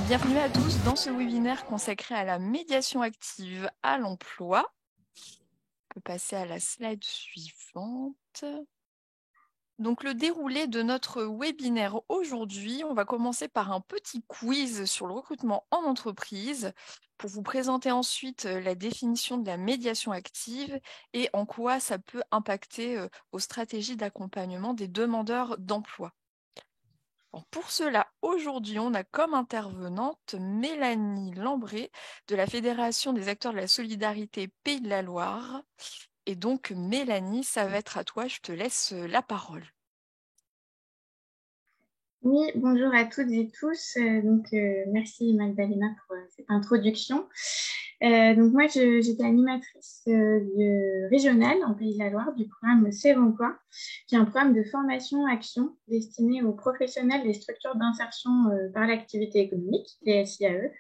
Bienvenue à tous dans ce webinaire consacré à la médiation active à l'emploi. On peut passer à la slide suivante. Donc, le déroulé de notre webinaire aujourd'hui, on va commencer par un petit quiz sur le recrutement en entreprise pour vous présenter ensuite la définition de la médiation active et en quoi ça peut impacter aux stratégies d'accompagnement des demandeurs d'emploi. Pour cela, aujourd'hui, on a comme intervenante Mélanie Lambré de la Fédération des acteurs de la solidarité Pays de la Loire. Et donc, Mélanie, ça va être à toi, je te laisse la parole. Oui, bonjour à toutes et tous. Merci Magdalena pour cette introduction. Donc moi, j'étais animatrice régionale en Pays de la Loire du programme Save Emploi, qui est un programme de formation-action destiné aux professionnels des structures d'insertion par l'activité économique, les SIAE.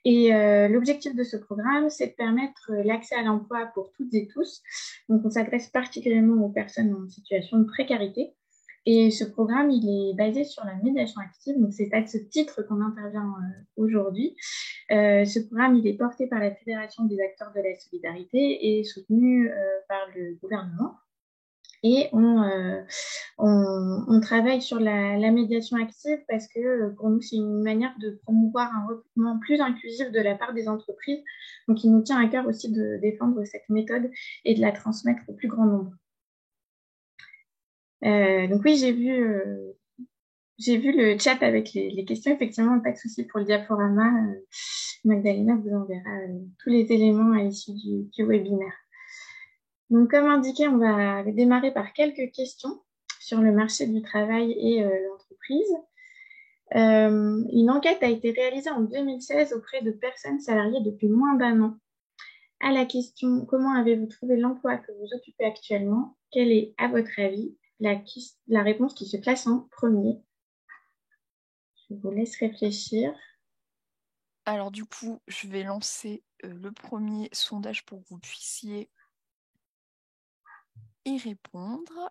Et l'objectif de ce programme, c'est de permettre l'accès à l'emploi pour toutes et tous. Donc on s'adresse particulièrement aux personnes en situation de précarité. Et ce programme, il est basé sur la médiation active, donc c'est à ce titre qu'on intervient aujourd'hui. Ce programme, il est porté par la Fédération des acteurs de la solidarité et soutenu par le gouvernement. Et on travaille sur la médiation active parce que pour nous, c'est une manière de promouvoir un recrutement plus inclusif de la part des entreprises. Donc, il nous tient à cœur aussi de défendre cette méthode et de la transmettre au plus grand nombre. Donc oui, j'ai vu le chat avec les questions. Effectivement, pas de souci pour le diaporama. Magdalena vous enverra tous les éléments à l'issue du webinaire. Donc, comme indiqué, on va démarrer par quelques questions sur le marché du travail et l'entreprise. Une enquête a été réalisée en 2016 auprès de personnes salariées depuis moins d'1 an. À la question « Comment avez-vous trouvé l'emploi que vous occupez actuellement ?» Quelle est, à votre avis, la réponse qui se classe en premier? Je vous laisse réfléchir. Alors du coup, je vais lancer le premier sondage pour que vous puissiez y répondre.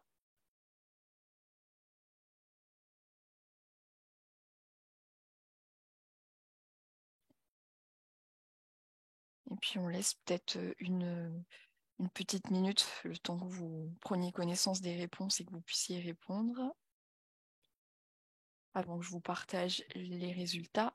Et puis on laisse peut-être une petite minute, le temps que vous preniez connaissance des réponses et que vous puissiez y répondre, avant que je vous partage les résultats.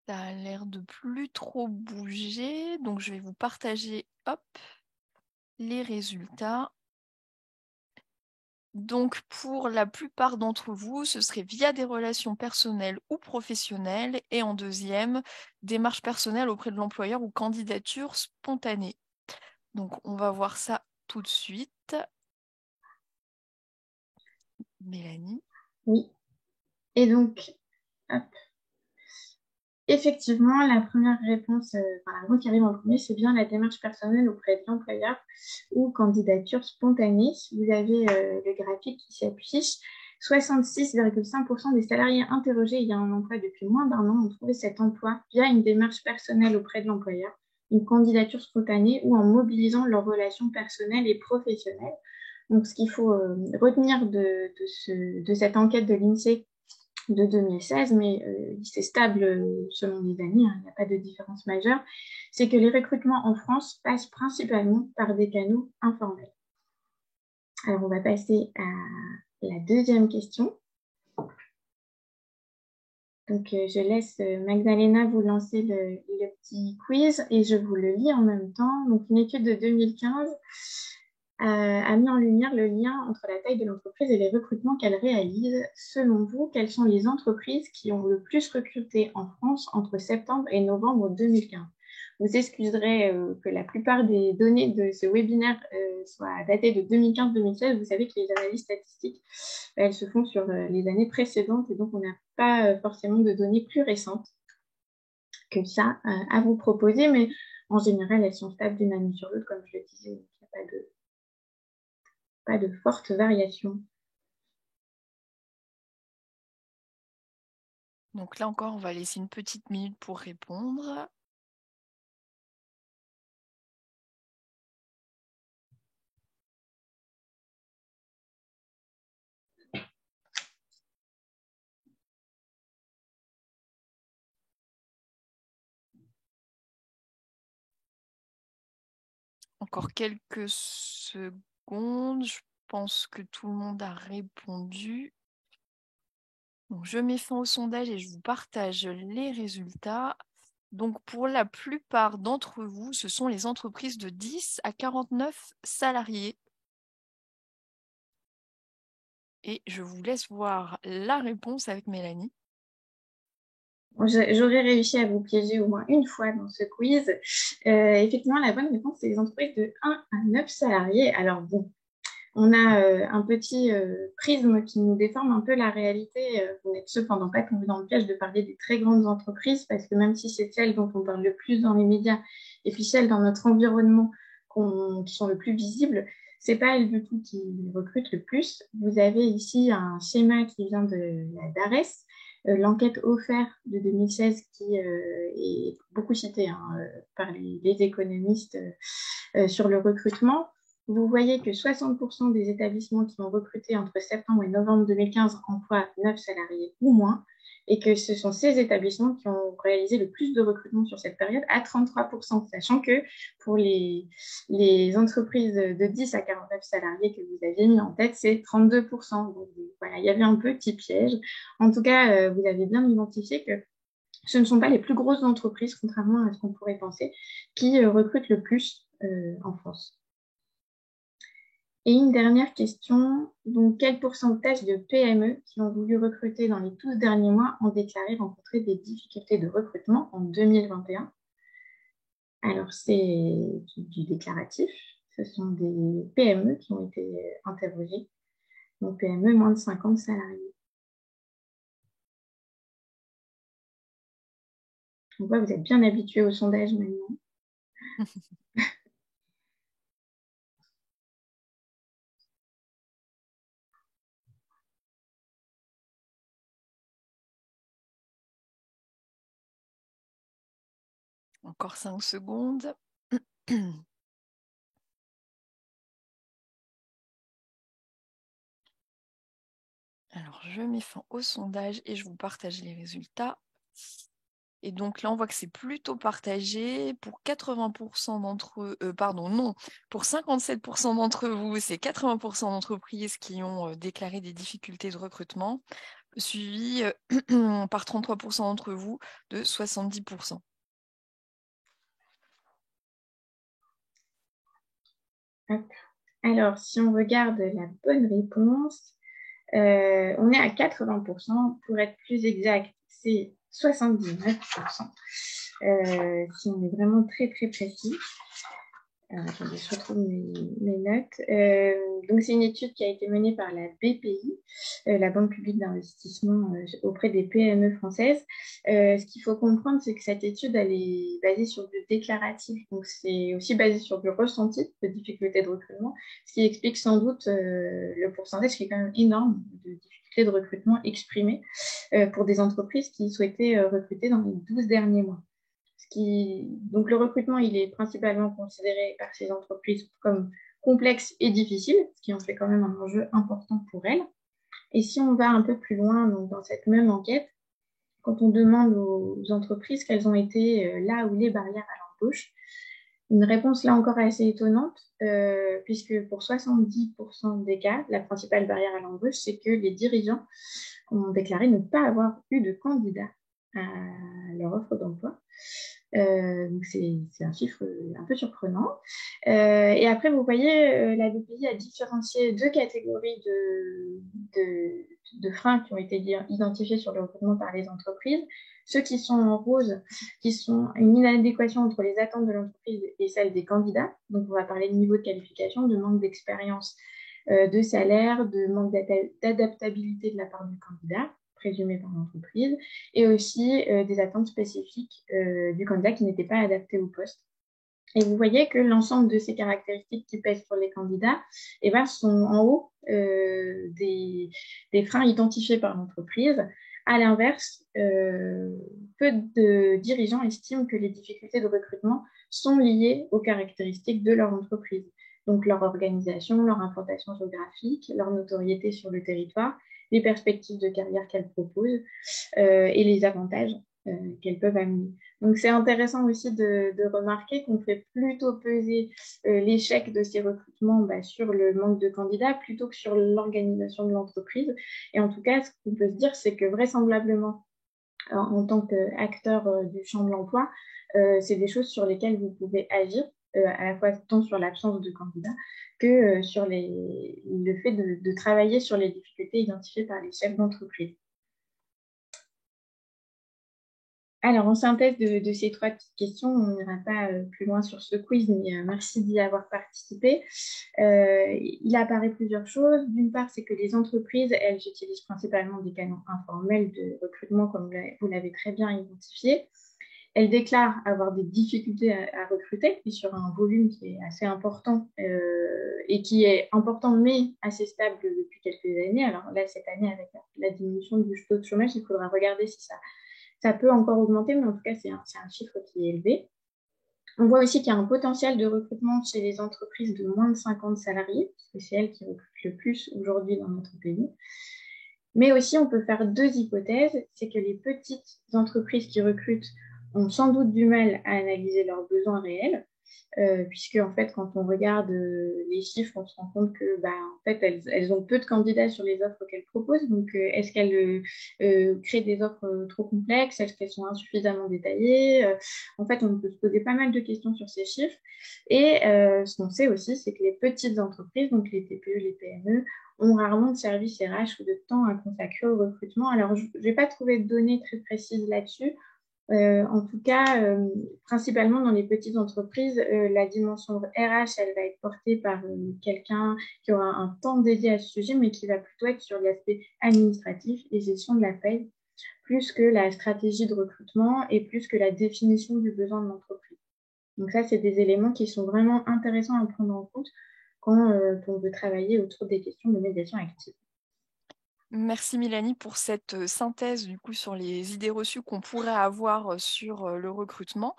Ça a l'air de plus trop bouger, donc je vais vous partager, hop, les résultats. Donc, pour la plupart d'entre vous, ce serait via des relations personnelles ou professionnelles. Et en deuxième, démarche personnelle auprès de l'employeur ou candidature spontanée. Donc, on va voir ça tout de suite. Mélanie. Oui. Et donc, hop. Effectivement, la première réponse, la réponse qui arrive en premier, c'est bien la démarche personnelle auprès de l'employeur ou candidature spontanée. Vous avez le graphique qui s'affiche. 66,5% des salariés interrogés il y a un emploi depuis moins d'1 an ont trouvé cet emploi via une démarche personnelle auprès de l'employeur, une candidature spontanée ou en mobilisant leurs relations personnelles et professionnelles. Donc, ce qu'il faut retenir de cette enquête de l'INSEE de 2016, mais c'est stable selon les années, il n'y a pas de différence majeure, c'est que les recrutements en France passent principalement par des canaux informels. Alors, on va passer à la deuxième question. Donc, je laisse Magdalena vous lancer le petit quiz et je vous le lis en même temps. Donc, une étude de 2015 a mis en lumière le lien entre la taille de l'entreprise et les recrutements qu'elle réalise. Selon vous, quelles sont les entreprises qui ont le plus recruté en France entre septembre et novembre 2015? Vous excuserez que la plupart des données de ce webinaire soient datées de 2015-2016. Vous savez que les analyses statistiques, elles se font sur les années précédentes et donc on n'a pas forcément de données plus récentes que ça à vous proposer, mais en général, elles sont stables d'une année sur l'autre, comme je le disais, donc il n'y a pas de fortes variations. Donc là encore, on va laisser une petite minute pour répondre. Encore quelques secondes. Je pense que tout le monde a répondu. Donc, je mets fin au sondage et je vous partage les résultats. Donc, pour la plupart d'entre vous, ce sont les entreprises de 10 à 49 salariés. Et je vous laisse voir la réponse avec Mélanie. J'aurais réussi à vous piéger au moins une fois dans ce quiz. Effectivement, la bonne réponse, c'est les entreprises de 1 à 9 salariés. Alors bon, on a un petit prisme qui nous déforme un peu la réalité. Vous n'êtes cependant pas tombé dans le piège de parler des très grandes entreprises, parce que même si c'est celles dont on parle le plus dans les médias, et puis celles dans notre environnement qui sont le plus visibles, c'est pas elles du tout qui recrutent le plus. Vous avez ici un schéma qui vient de la DARES, l'enquête offerte de 2016 qui est beaucoup citée par les économistes sur le recrutement. Vous voyez que 60% des établissements qui ont recruté entre septembre et novembre 2015 emploient 9 salariés ou moins, et que ce sont ces établissements qui ont réalisé le plus de recrutement sur cette période, à 33%, sachant que pour les entreprises de 10 à 49 salariés que vous aviez mis en tête, c'est 32%. Donc voilà, il y avait un petit piège. En tout cas, vous avez bien identifié que ce ne sont pas les plus grosses entreprises, contrairement à ce qu'on pourrait penser, qui recrutent le plus en France. Et une dernière question, donc quel pourcentage de PME qui ont voulu recruter dans les 12 derniers mois ont déclaré rencontrer des difficultés de recrutement en 2021? Alors c'est du déclaratif, ce sont des PME qui ont été interrogées, donc PME moins de 50 salariés. On voit que vous êtes bien habitués au sondage maintenant. Encore 5 secondes. Alors, je mets fin au sondage et je vous partage les résultats. Et donc là, on voit que c'est plutôt partagé. Pour 80% d'entre eux, pardon, non, pour 57% d'entre vous, c'est 80% d'entreprises qui ont déclaré des difficultés de recrutement, suivi par 33% d'entre vous de 70%. Alors, si on regarde la bonne réponse, on est à 80%. Pour être plus exact, c'est 79%. Si on est vraiment très, très précis. Attendez, je retrouve mes notes. Donc, c'est une étude qui a été menée par la BPI, la Banque publique d'investissement, auprès des PME françaises. Ce qu'il faut comprendre, c'est que cette étude, elle est basée sur du déclaratif. Donc, c'est aussi basé sur du ressenti de difficultés de recrutement, ce qui explique sans doute le pourcentage qui est quand même énorme de difficultés de recrutement exprimées pour des entreprises qui souhaitaient recruter dans les 12 derniers mois. Donc, le recrutement, il est principalement considéré par ces entreprises comme complexe et difficile, ce qui en fait quand même un enjeu important pour elles. Et si on va un peu plus loin donc, dans cette même enquête, quand on demande aux entreprises quelles ont été là où les barrières à l'embauche, une réponse là encore assez étonnante, puisque pour 70% des cas, la principale barrière à l'embauche, c'est que les dirigeants ont déclaré ne pas avoir eu de candidat à leur offre d'emploi. Donc c'est un chiffre un peu surprenant. Et après, vous voyez, la BPI a différencié deux catégories de freins qui ont été identifiés sur le recrutement par les entreprises. Ceux qui sont en rose, qui sont une inadéquation entre les attentes de l'entreprise et celles des candidats. Donc, on va parler de niveau de qualification, de manque d'expérience, de salaire, de manque d'adaptabilité de la part du candidat présumé par l'entreprise, et aussi des attentes spécifiques du candidat qui n'étaient pas adaptées au poste. Et vous voyez que l'ensemble de ces caractéristiques qui pèsent sur les candidats sont en haut des freins identifiés par l'entreprise, À l'inverse, peu de dirigeants estiment que les difficultés de recrutement sont liées aux caractéristiques de leur entreprise. Donc leur organisation, leur implantation géographique, leur notoriété sur le territoire, les perspectives de carrière qu'elles proposent et les avantages qu'elles peuvent amener. Donc c'est intéressant aussi de remarquer qu'on fait plutôt peser l'échec de ces recrutements sur le manque de candidats plutôt que sur l'organisation de l'entreprise. Et en tout cas, ce qu'on peut se dire, c'est que vraisemblablement, en tant qu'acteur du champ de l'emploi, c'est des choses sur lesquelles vous pouvez agir, à la fois tant sur l'absence de candidats que sur le fait de travailler sur les difficultés identifiées par les chefs d'entreprise. Alors, en synthèse de ces 3 petites questions, on n'ira pas plus loin sur ce quiz, mais merci d'y avoir participé. Il apparaît plusieurs choses. D'une part, c'est que les entreprises, elles utilisent principalement des canaux informels de recrutement, comme vous l'avez très bien identifié. Elles déclarent avoir des difficultés à recruter, puis sur un volume qui est assez important et qui est important, mais assez stable depuis quelques années. Alors là, cette année, avec la diminution du taux de chômage, il faudra regarder si ça peut encore augmenter, mais en tout cas, c'est un chiffre qui est élevé. On voit aussi qu'il y a un potentiel de recrutement chez les entreprises de moins de 50 salariés, parce que c'est elles qui recrutent le plus aujourd'hui dans notre pays. Mais aussi, on peut faire 2 hypothèses. C'est que les petites entreprises qui recrutent ont sans doute du mal à analyser leurs besoins réels, puisque en fait, quand on regarde les chiffres, on se rend compte que en fait, elles ont peu de candidats sur les offres qu'elles proposent. Donc, est-ce qu'elles créent des offres trop complexes? Est-ce qu'elles sont insuffisamment détaillées? En fait, on peut se poser pas mal de questions sur ces chiffres. Et ce qu'on sait aussi, c'est que les petites entreprises, donc les TPE, les PME, ont rarement de services RH ou de temps à consacrer au recrutement. Alors, je n'ai pas trouvé de données très précises là-dessus. En tout cas, principalement dans les petites entreprises, la dimension RH, elle va être portée par quelqu'un qui aura un temps dédié à ce sujet, mais qui va plutôt être sur l'aspect administratif et gestion de la paie, plus que la stratégie de recrutement et plus que la définition du besoin de l'entreprise. Donc ça, c'est des éléments qui sont vraiment intéressants à prendre en compte quand on veut travailler autour des questions de médiation active. Merci Mélanie pour cette synthèse du coup sur les idées reçues qu'on pourrait avoir sur le recrutement.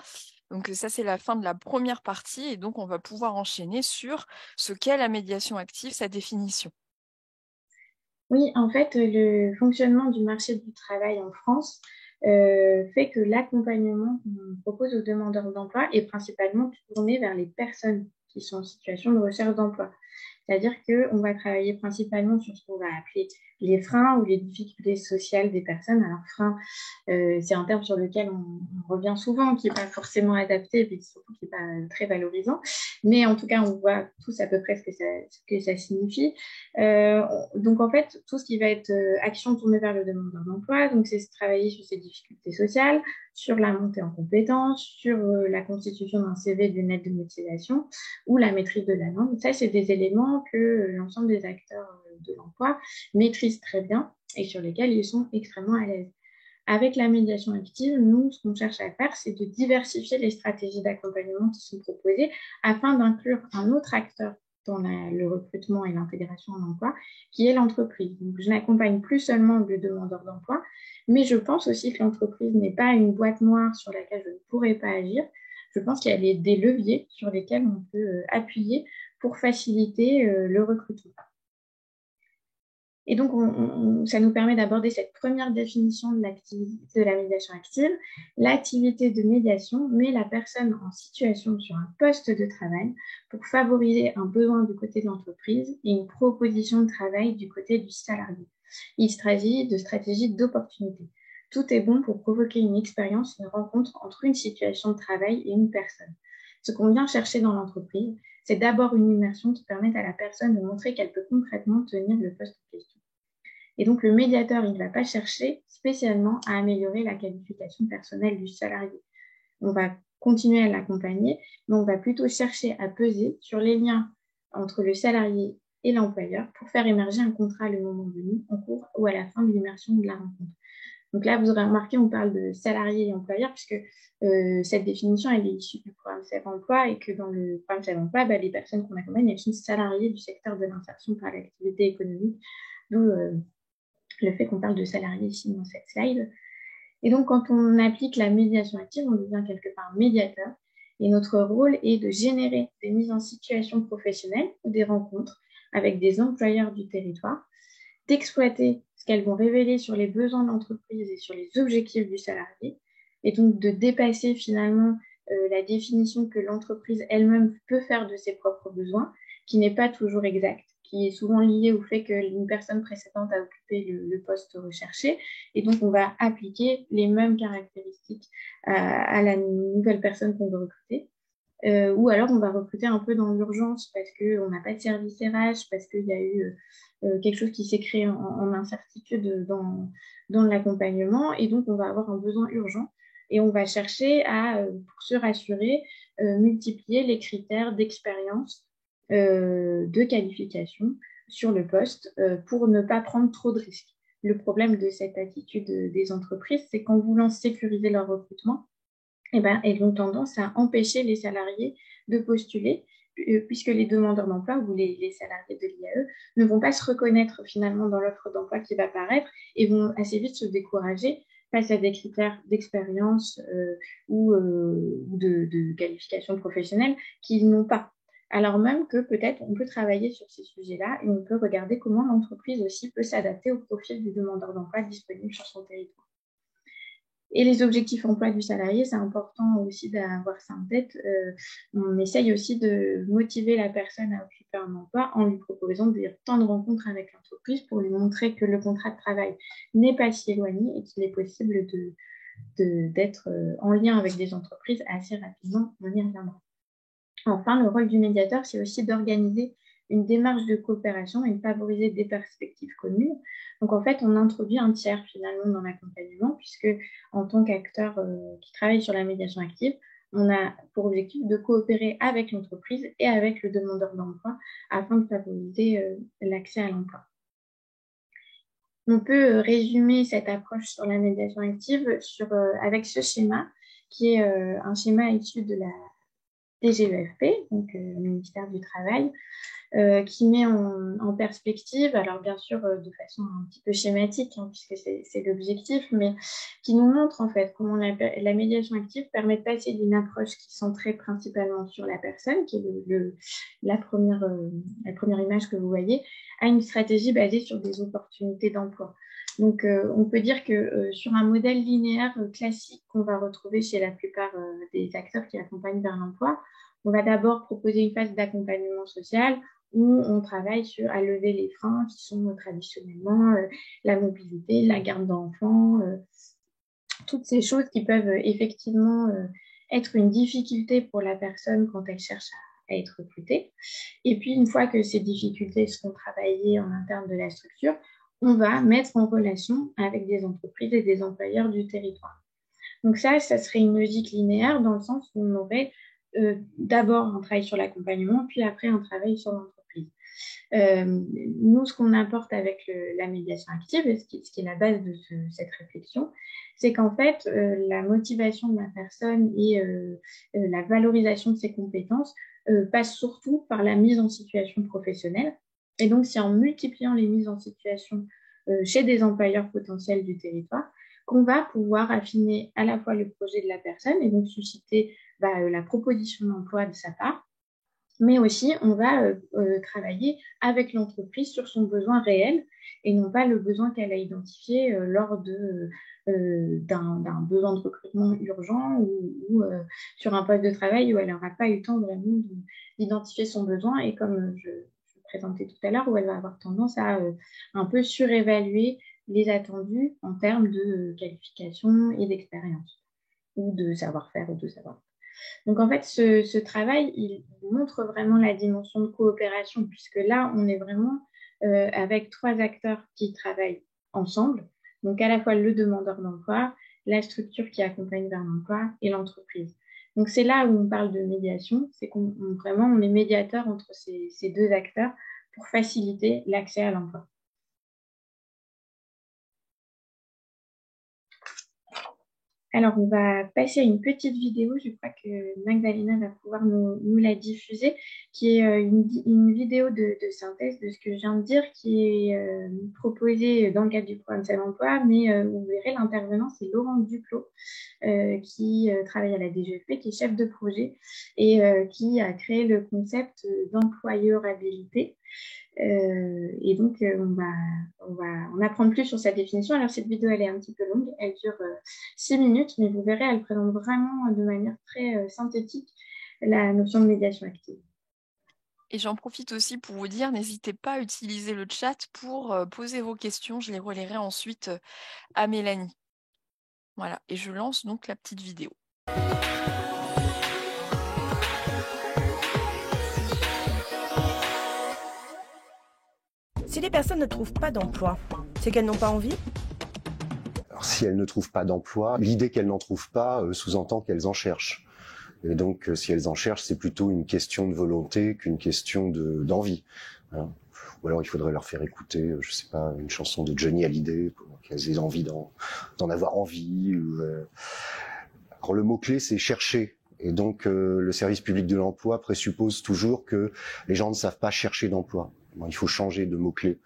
Donc ça, c'est la fin de la première partie et donc on va pouvoir enchaîner sur ce qu'est la médiation active, sa définition. Oui, en fait, le fonctionnement du marché du travail en France fait que l'accompagnement qu'on propose aux demandeurs d'emploi est principalement tourné vers les personnes qui sont en situation de recherche d'emploi. C'est-à-dire qu'on va travailler principalement sur ce qu'on va appeler les freins ou les difficultés sociales des personnes. Alors, frein, c'est un terme sur lequel on revient souvent, qui n'est pas forcément adapté, et surtout qui n'est pas très valorisant. Mais en tout cas, on voit tous à peu près ce que ça signifie. Donc, en fait, tout ce qui va être action tournée vers le demandeur d'emploi, donc c'est travailler sur ses difficultés sociales, sur la montée en compétences, sur la constitution d'un CV, d'une lettre de motivation ou la maîtrise de la langue. Ça, c'est des éléments que l'ensemble des acteurs de l'emploi maîtrisent très bien et sur lesquels ils sont extrêmement à l'aise. Avec la médiation active, nous, ce qu'on cherche à faire, c'est de diversifier les stratégies d'accompagnement qui sont proposées afin d'inclure un autre acteur dans le recrutement et l'intégration en emploi, qui est l'entreprise. Donc, je n'accompagne plus seulement le demandeur d'emploi, mais je pense aussi que l'entreprise n'est pas une boîte noire sur laquelle je ne pourrais pas agir. Je pense qu'il y a des leviers sur lesquels on peut appuyer pour faciliter le recrutement. Et donc, ça nous permet d'aborder cette première définition de la médiation active. L'activité de médiation met la personne en situation sur un poste de travail pour favoriser un besoin du côté de l'entreprise et une proposition de travail du côté du salarié. Il s'agit de stratégie d'opportunité. Tout est bon pour provoquer une expérience, une rencontre entre une situation de travail et une personne. Ce qu'on vient chercher dans l'entreprise, c'est d'abord une immersion qui permette à la personne de montrer qu'elle peut concrètement tenir le poste en question. Et donc, le médiateur, il ne va pas chercher spécialement à améliorer la qualification personnelle du salarié. On va continuer à l'accompagner, mais on va plutôt chercher à peser sur les liens entre le salarié et l'employeur pour faire émerger un contrat le moment venu, en cours ou à la fin de l'immersion de la rencontre. Donc là, vous aurez remarqué, on parle de salarié et employeur, puisque cette définition, elle est issue du programme Save Emploi et que dans le programme Save Emploi, les personnes qu'on accompagne, elles sont salariées du secteur de l'insertion par l'activité économique, d'où le fait qu'on parle de salariés ici dans cette slide. Et donc, quand on applique la médiation active, on devient quelque part médiateur. Et notre rôle est de générer des mises en situation professionnelle ou des rencontres avec des employeurs du territoire, d'exploiter ce qu'elles vont révéler sur les besoins de l'entreprise et sur les objectifs du salarié, et donc de dépasser finalement la définition que l'entreprise elle-même peut faire de ses propres besoins, qui n'est pas toujours exacte, qui est souvent liée au fait qu'une personne précédente a occupé le poste recherché, et donc on va appliquer les mêmes caractéristiques à la nouvelle personne qu'on veut recruter. Ou alors on va recruter un peu dans l'urgence parce qu'on n'a pas de service RH, parce qu'il y a eu quelque chose qui s'est créé en incertitude dans l'accompagnement, et donc on va avoir un besoin urgent et on va chercher à, pour se rassurer, multiplier les critères d'expérience, de qualification sur le poste pour ne pas prendre trop de risques. Le problème de cette attitude des entreprises, c'est qu'en voulant sécuriser leur recrutement, elles ont tendance à empêcher les salariés de postuler, puisque les demandeurs d'emploi ou les salariés de l'IAE ne vont pas se reconnaître finalement dans l'offre d'emploi qui va paraître et vont assez vite se décourager face à des critères d'expérience ou de qualification professionnelle qu'ils n'ont pas. Alors même que peut-être on peut travailler sur ces sujets-là et on peut regarder comment l'entreprise aussi peut s'adapter au profil du demandeur d'emploi disponible sur son territoire. Et les objectifs emploi du salarié, c'est important aussi d'avoir ça en tête. On essaye aussi de motiver la personne à occuper un emploi en lui proposant des temps de rencontre avec l'entreprise pour lui montrer que le contrat de travail n'est pas si éloigné et qu'il est possible d'être en lien avec des entreprises assez rapidement. On y reviendra. Enfin, le rôle du médiateur, c'est aussi d'organiser une démarche de coopération et de favoriser des perspectives communes. Donc, en fait, on introduit un tiers finalement dans l'accompagnement, puisque en tant qu'acteur qui travaille sur la médiation active, on a pour objectif de coopérer avec l'entreprise et avec le demandeur d'emploi afin de favoriser l'accès à l'emploi. On peut résumer cette approche sur la médiation active avec ce schéma, qui est un schéma issu de la DGEFP, donc le ministère du Travail, qui met en perspective, alors bien sûr de façon un petit peu schématique, hein, puisque c'est l'objectif, mais qui nous montre en fait comment la médiation active permet de passer d'une approche qui est centrée principalement sur la personne, qui est la première image que vous voyez, à une stratégie basée sur des opportunités d'emploi. Donc, on peut dire que sur un modèle linéaire classique qu'on va retrouver chez la plupart des acteurs qui accompagnent vers l'emploi, on va d'abord proposer une phase d'accompagnement social où on travaille à lever les freins qui sont traditionnellement la mobilité, la garde d'enfants, toutes ces choses qui peuvent effectivement être une difficulté pour la personne quand elle cherche à être recrutée. Et puis, une fois que ces difficultés seront travaillées en interne de la structure, on va mettre en relation avec des entreprises et des employeurs du territoire. Donc ça serait une logique linéaire dans le sens où on aurait d'abord un travail sur l'accompagnement, puis après un travail sur l'entreprise. Nous, ce qu'on apporte avec la médiation active, ce qui est la base de cette réflexion, c'est qu'en fait, la motivation de la personne et la valorisation de ses compétences passe surtout par la mise en situation professionnelle. Et donc, c'est en multipliant les mises en situation chez des employeurs potentiels du territoire qu'on va pouvoir affiner à la fois le projet de la personne et donc susciter la proposition d'emploi de sa part, mais aussi on va travailler avec l'entreprise sur son besoin réel et non pas le besoin qu'elle a identifié lors d'un besoin de recrutement urgent ou sur un poste de travail où elle n'aura pas eu le temps vraiment d'identifier son besoin et comme je présentais tout à l'heure, où elle va avoir tendance à un peu surévaluer les attendus en termes de qualification et d'expérience ou de savoir-faire ou de savoir. Donc, en fait, ce travail, il montre vraiment la dimension de coopération, puisque là, on est vraiment avec trois acteurs qui travaillent ensemble. Donc, à la fois le demandeur d'emploi, la structure qui accompagne vers l'emploi et l'entreprise. Donc, c'est là où on parle de médiation, c'est qu'on on est médiateur entre ces deux acteurs pour faciliter l'accès à l'emploi. Alors, on va passer à une petite vidéo, je crois que Magdalena va pouvoir nous la diffuser, qui est une vidéo de synthèse de ce que je viens de dire, qui est proposée dans le cadre du programme Seul Emploi, mais vous verrez, l'intervenant, c'est Laurent Duclos, qui travaille à la DGFP, qui est chef de projet et qui a créé le concept d'employeurabilité. Et donc, on va en apprendre plus sur sa définition. Alors, cette vidéo, elle est un petit peu longue, elle dure 6 minutes, mais vous verrez, elle présente vraiment de manière très synthétique la notion de médiation active. Et j'en profite aussi pour vous dire, n'hésitez pas à utiliser le chat pour poser vos questions. Je les relayerai ensuite à Mélanie. Voilà, et je lance donc la petite vidéo. Si les personnes ne trouvent pas d'emploi, c'est qu'elles n'ont pas envie ? Alors, si elles ne trouvent pas d'emploi, l'idée qu'elles n'en trouvent pas sous-entend qu'elles en cherchent. Et donc, si elles en cherchent, c'est plutôt une question de volonté qu'une question d'envie. Hein. Ou alors, il faudrait leur faire écouter, je sais pas, une chanson de Johnny Hallyday pour qu'elles aient envie d'en avoir envie. Alors, le mot-clé, c'est chercher. Et donc, le service public de l'emploi présuppose toujours que les gens ne savent pas chercher d'emploi. Bon, il faut changer de mot-clé.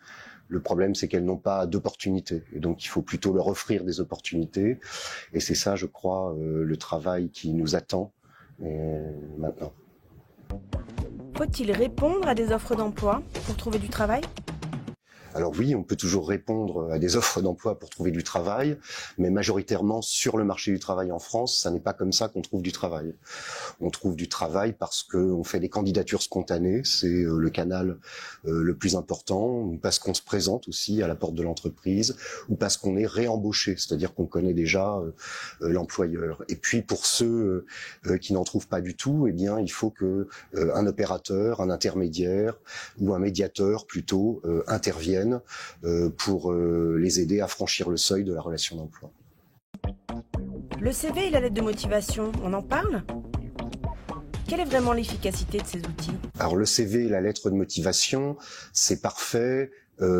Le problème, c'est qu'elles n'ont pas d'opportunités. Et donc, il faut plutôt leur offrir des opportunités. Et c'est ça, je crois, le travail qui nous attend maintenant. Faut-il répondre à des offres d'emploi pour trouver du travail ? Alors oui, on peut toujours répondre à des offres d'emploi pour trouver du travail, mais majoritairement sur le marché du travail en France, ça n'est pas comme ça qu'on trouve du travail. On trouve du travail parce qu'on fait des candidatures spontanées, c'est le canal le plus important, ou parce qu'on se présente aussi à la porte de l'entreprise, ou parce qu'on est réembauché, c'est-à-dire qu'on connaît déjà l'employeur. Et puis pour ceux qui n'en trouvent pas du tout, eh bien il faut que un opérateur, un intermédiaire ou un médiateur plutôt intervienne pour les aider à franchir le seuil de la relation d'emploi. Le CV et la lettre de motivation, on en parle ? Quelle est vraiment l'efficacité de ces outils ? Alors le CV et la lettre de motivation, c'est parfait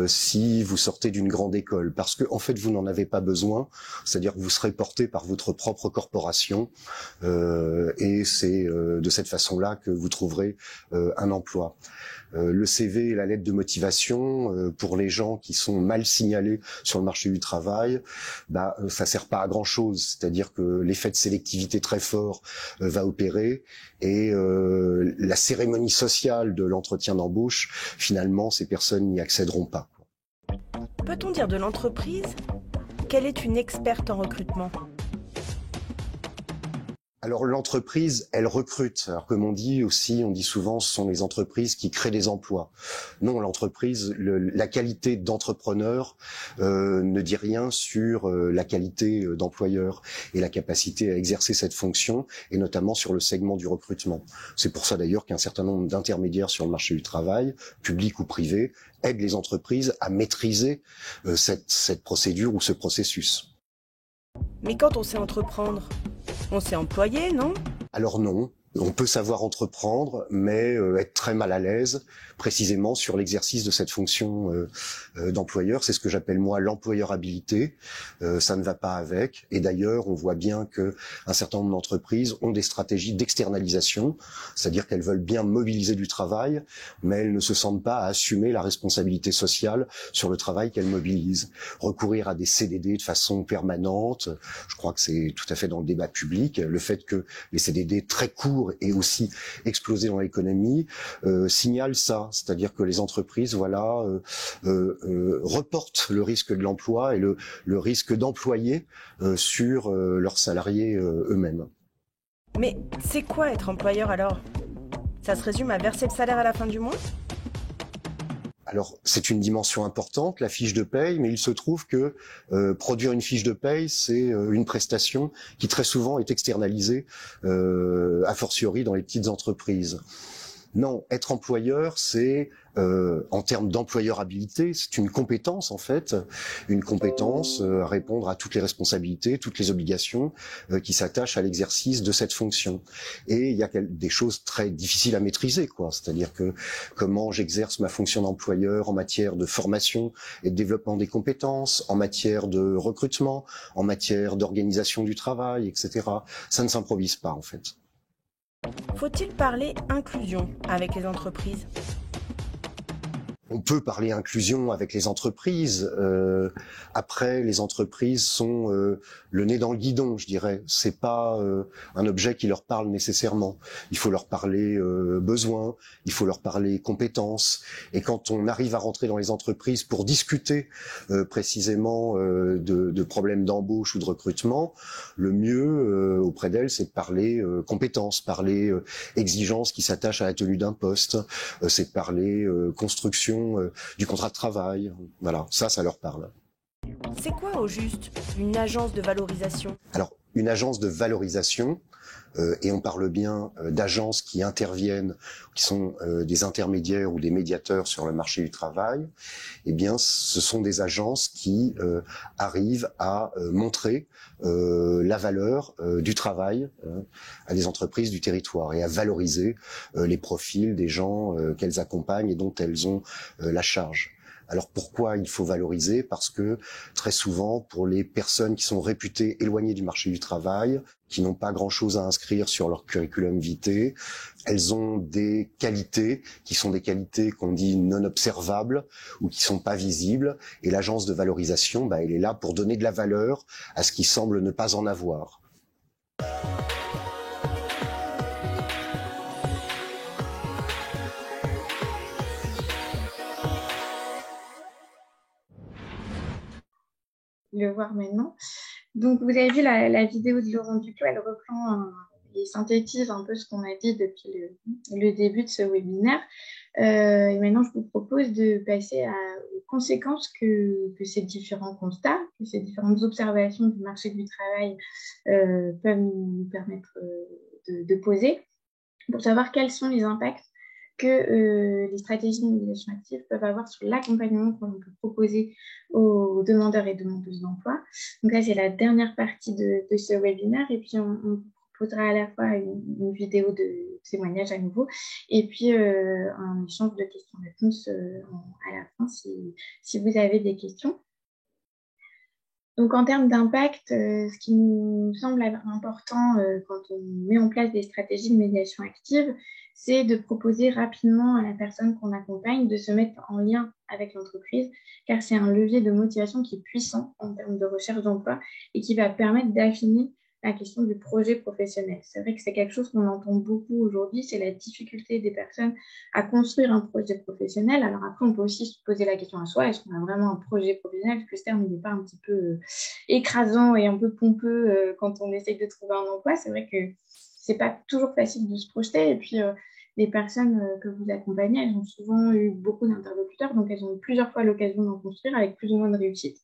si vous sortez d'une grande école, parce que en fait vous n'en avez pas besoin, c'est-à-dire que vous serez porté par votre propre corporation et c'est de cette façon-là que vous trouverez un emploi. Le CV et la lettre de motivation, pour les gens qui sont mal signalés sur le marché du travail, ça sert pas à grand-chose. C'est-à-dire que l'effet de sélectivité très fort va opérer et la cérémonie sociale de l'entretien d'embauche, finalement, ces personnes n'y accéderont pas. Peut-on dire de l'entreprise qu'elle est une experte en recrutement ? Alors l'entreprise, elle recrute. Alors comme on dit souvent, ce sont les entreprises qui créent des emplois. Non, l'entreprise, la qualité d'entrepreneur ne dit rien sur la qualité d'employeur et la capacité à exercer cette fonction, et notamment sur le segment du recrutement. C'est pour ça d'ailleurs qu'un certain nombre d'intermédiaires sur le marché du travail, publics ou privés, aident les entreprises à maîtriser cette procédure ou ce processus. Mais quand on sait entreprendre, on s'est employé, non ? Alors non, on peut savoir entreprendre, mais être très mal à l'aise, précisément sur l'exercice de cette fonction d'employeur. C'est ce que j'appelle moi l'employeurabilité. Ça ne va pas avec. Et d'ailleurs, on voit bien que un certain nombre d'entreprises ont des stratégies d'externalisation, c'est-à-dire qu'elles veulent bien mobiliser du travail, mais elles ne se sentent pas à assumer la responsabilité sociale sur le travail qu'elles mobilisent. Recourir à des CDD de façon permanente, je crois que c'est tout à fait dans le débat public. Le fait que les CDD très courts et aussi explosé dans l'économie, signale ça, c'est-à-dire que les entreprises, reportent le risque de l'emploi et le risque d'employer sur leurs salariés eux-mêmes. Mais c'est quoi être employeur alors ? Ça se résume à verser le salaire à la fin du mois ? Alors, c'est une dimension importante, la fiche de paye, mais il se trouve que produire une fiche de paye, c'est une prestation qui très souvent est externalisée, a fortiori dans les petites entreprises. Non, être employeur, c'est en termes d'employeurabilité, c'est une compétence en fait, une compétence à répondre à toutes les responsabilités, toutes les obligations qui s'attachent à l'exercice de cette fonction. Et il y a des choses très difficiles à maîtriser, quoi. C'est-à-dire que comment j'exerce ma fonction d'employeur en matière de formation et de développement des compétences, en matière de recrutement, en matière d'organisation du travail, etc. Ça ne s'improvise pas en fait. Faut-il parler inclusion avec les entreprises ? On peut parler inclusion avec les entreprises. Après, les entreprises sont le nez dans le guidon, je dirais. C'est pas un objet qui leur parle nécessairement. Il faut leur parler besoins, il faut leur parler compétences. Et quand on arrive à rentrer dans les entreprises pour discuter précisément de problèmes d'embauche ou de recrutement, le mieux auprès d'elles, c'est de parler compétences, parler exigences qui s'attachent à la tenue d'un poste, c'est de parler construction du contrat de travail. Voilà, ça leur parle. C'est quoi au juste une agence de valorisation ? Alors, une agence de valorisation, et on parle bien d'agences qui interviennent, qui sont des intermédiaires ou des médiateurs sur le marché du travail, eh bien, ce sont des agences qui arrivent à montrer la valeur du travail à des entreprises du territoire et à valoriser les profils des gens qu'elles accompagnent et dont elles ont la charge. Alors pourquoi il faut valoriser ? Parce que très souvent, pour les personnes qui sont réputées éloignées du marché du travail, qui n'ont pas grand-chose à inscrire sur leur curriculum vitae, elles ont des qualités qui sont des qualités qu'on dit non observables ou qui sont pas visibles. Et l'agence de valorisation, elle est là pour donner de la valeur à ce qui semble ne pas en avoir. Le voir maintenant. Donc, vous avez vu la vidéo de Laurent Duclos, elle reprend et synthétise un peu ce qu'on a dit depuis le début de ce webinaire. Et maintenant, je vous propose de passer aux conséquences que ces différents constats, que ces différentes observations du marché du travail peuvent nous permettre de poser pour savoir quels sont les impacts que les stratégies de mobilisation active peuvent avoir sur l'accompagnement qu'on peut proposer aux demandeurs et demandeuses d'emploi. Donc là, c'est la dernière partie de ce webinaire et puis on vous proposera à la fois une vidéo de témoignage à nouveau et puis un échange de questions-réponses à la fin si vous avez des questions. Donc, en termes d'impact, ce qui nous semble important quand on met en place des stratégies de médiation active, c'est de proposer rapidement à la personne qu'on accompagne de se mettre en lien avec l'entreprise, car c'est un levier de motivation qui est puissant en termes de recherche d'emploi et qui va permettre d'affiner la question du projet professionnel. C'est vrai que c'est quelque chose qu'on entend beaucoup aujourd'hui, c'est la difficulté des personnes à construire un projet professionnel. Alors après, on peut aussi se poser la question à soi, est-ce qu'on a vraiment un projet professionnel? Est-ce que ce terme n'est pas un petit peu écrasant et un peu pompeux quand on essaye de trouver un emploi? C'est vrai que c'est pas toujours facile de se projeter. Et puis, les personnes que vous accompagnez, elles ont souvent eu beaucoup d'interlocuteurs, donc elles ont eu plusieurs fois l'occasion d'en construire avec plus ou moins de réussite.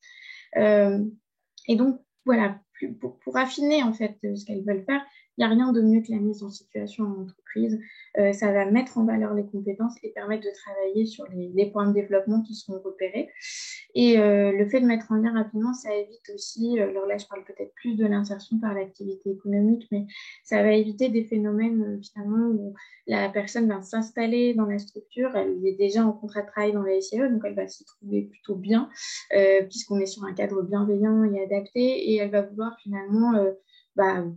Et donc, voilà, pour affiner en fait ce qu'elles veulent faire, il n'y a rien de mieux que la mise en situation en entreprise. Ça va mettre en valeur les compétences et permettre de travailler sur les points de développement qui seront repérés. Et le fait de mettre en lien rapidement, ça évite aussi, alors là je parle peut-être plus de l'insertion par l'activité économique, mais ça va éviter des phénomènes finalement où la personne va s'installer dans la structure, elle est déjà en contrat de travail dans la SIE, donc elle va s'y trouver plutôt bien, puisqu'on est sur un cadre bienveillant et adapté, et elle va vouloir finalement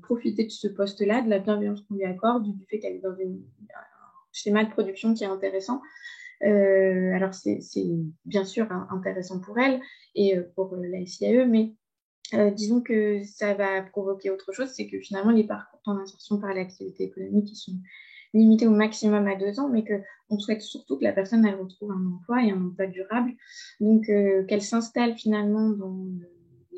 profiter de ce poste-là, de la bienveillance qu'on lui accorde, du fait qu'elle est dans un schéma de production qui est intéressant. Alors, c'est bien sûr intéressant pour elle et pour la SIAE, mais disons que ça va provoquer autre chose, c'est que finalement, les parcours en insertion par l'activité économique ils sont limités au maximum à 2 ans, mais qu'on souhaite surtout que la personne elle retrouve un emploi et un emploi durable. Donc, qu'elle s'installe finalement dans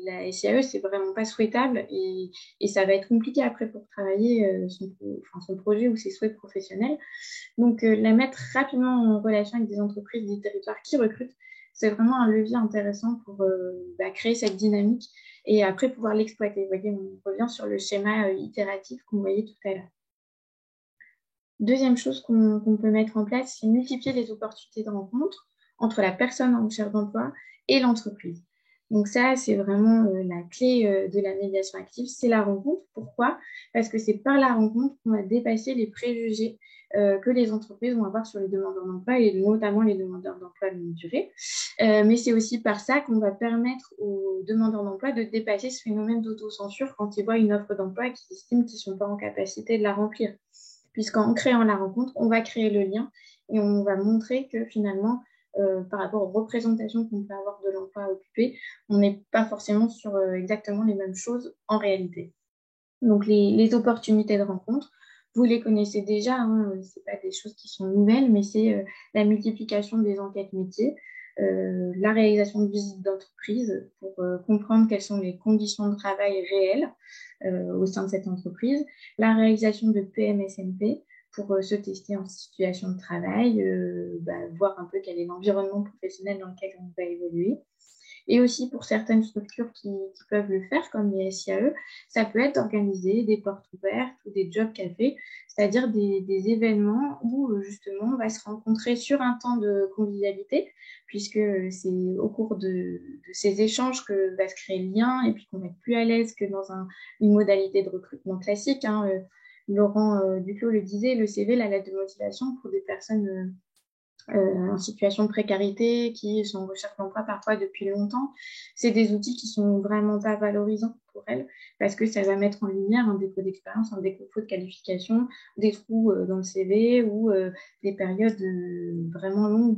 la SIAE, c'est vraiment pas souhaitable et ça va être compliqué après pour travailler son projet ou ses souhaits professionnels. Donc, la mettre rapidement en relation avec des entreprises des territoires qui recrutent, c'est vraiment un levier intéressant pour créer cette dynamique et après pouvoir l'exploiter. Vous voyez, on revient sur le schéma itératif qu'on voyait tout à l'heure. Deuxième chose qu'on peut mettre en place, c'est multiplier les opportunités de rencontre entre la personne en recherche d'emploi et l'entreprise. Donc ça, c'est vraiment la clé de la médiation active, c'est la rencontre. Pourquoi? Parce que c'est par la rencontre qu'on va dépasser les préjugés que les entreprises vont avoir sur les demandeurs d'emploi et notamment les demandeurs d'emploi de longue durée. Mais c'est aussi par ça qu'on va permettre aux demandeurs d'emploi de dépasser ce phénomène d'autocensure quand ils voient une offre d'emploi et qu'ils estiment qu'ils ne sont pas en capacité de la remplir. Puisqu'en créant la rencontre, on va créer le lien et on va montrer que finalement, par rapport aux représentations qu'on peut avoir de l'emploi occupé, on n'est pas forcément sur exactement les mêmes choses en réalité. Donc, les opportunités de rencontre, vous les connaissez déjà, hein, ce n'est pas des choses qui sont nouvelles, mais c'est la multiplication des enquêtes métiers, la réalisation de visites d'entreprise pour comprendre quelles sont les conditions de travail réelles au sein de cette entreprise, la réalisation de PMSNP pour se tester en situation de travail, voir un peu quel est l'environnement professionnel dans lequel on va évoluer. Et aussi pour certaines structures qui peuvent le faire, comme les SIAE, ça peut être d'organiser des portes ouvertes ou des job cafés, c'est-à-dire des événements où justement on va se rencontrer sur un temps de convivialité, puisque c'est au cours de ces échanges que va se créer le lien et puis qu'on va être plus à l'aise que dans une modalité de recrutement classique. Hein. Laurent Duclos le disait, le CV, la lettre de motivation pour des personnes en situation de précarité, qui sont en recherche d'emploi parfois depuis longtemps, c'est des outils qui sont vraiment pas valorisants pour elles parce que ça va mettre en lumière un défaut d'expérience, un défaut de qualification, des trous dans le CV ou des périodes vraiment longues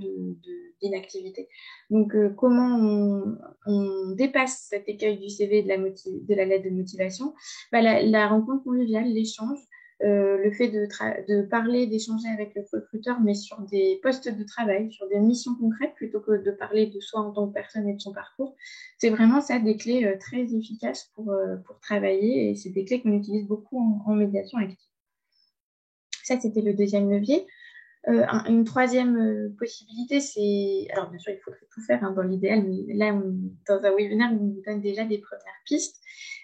d'inactivité. Donc, comment on dépasse cet écueil du CV de la lettre de motivation? La rencontre conviviale, l'échange, le fait de parler, d'échanger avec le recruteur, mais sur des postes de travail, sur des missions concrètes, plutôt que de parler de soi en tant que personne et de son parcours. C'est vraiment ça des clés très efficaces pour travailler et c'est des clés qu'on utilise beaucoup en médiation active. Ça, c'était le deuxième levier. Une troisième possibilité, c'est... Alors, bien sûr, il faudrait tout faire dans l'idéal, mais là, dans un webinaire, on nous donne déjà des premières pistes.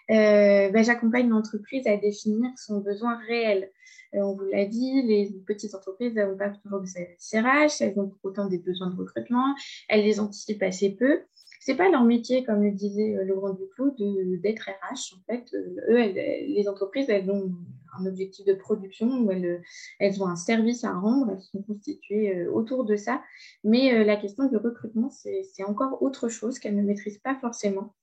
J'accompagne l'entreprise à définir son besoin réel. On vous l'a dit, les petites entreprises n'ont pas toujours de service RH, elles ont pour autant des besoins de recrutement, elles les anticipent assez peu. C'est pas leur métier, comme le disait Laurent Duclos, d'être RH. En fait, les entreprises, elles ont un objectif de production où elles ont un service à rendre, elles sont constituées autour de ça. Mais la question du recrutement, c'est encore autre chose qu'elles ne maîtrisent pas forcément.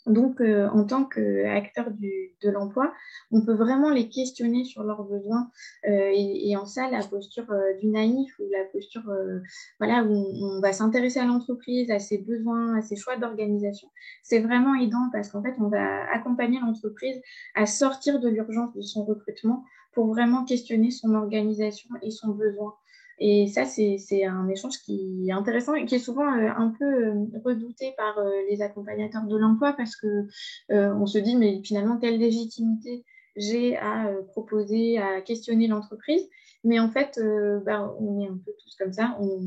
Donc, en tant qu'acteur de l'emploi, on peut vraiment les questionner sur leurs besoins et en ça, la posture du naïf ou la posture où on va s'intéresser à l'entreprise, à ses besoins, à ses choix d'organisation, c'est vraiment aidant parce qu'en fait, on va accompagner l'entreprise à sortir de l'urgence de son recrutement pour vraiment questionner son organisation et son besoin. Et ça, c'est un échange qui est intéressant et qui est souvent un peu redouté par les accompagnateurs de l'emploi parce que on se dit, mais finalement, quelle légitimité j'ai à proposer, à questionner l'entreprise. Mais en fait, on est un peu tous comme ça, on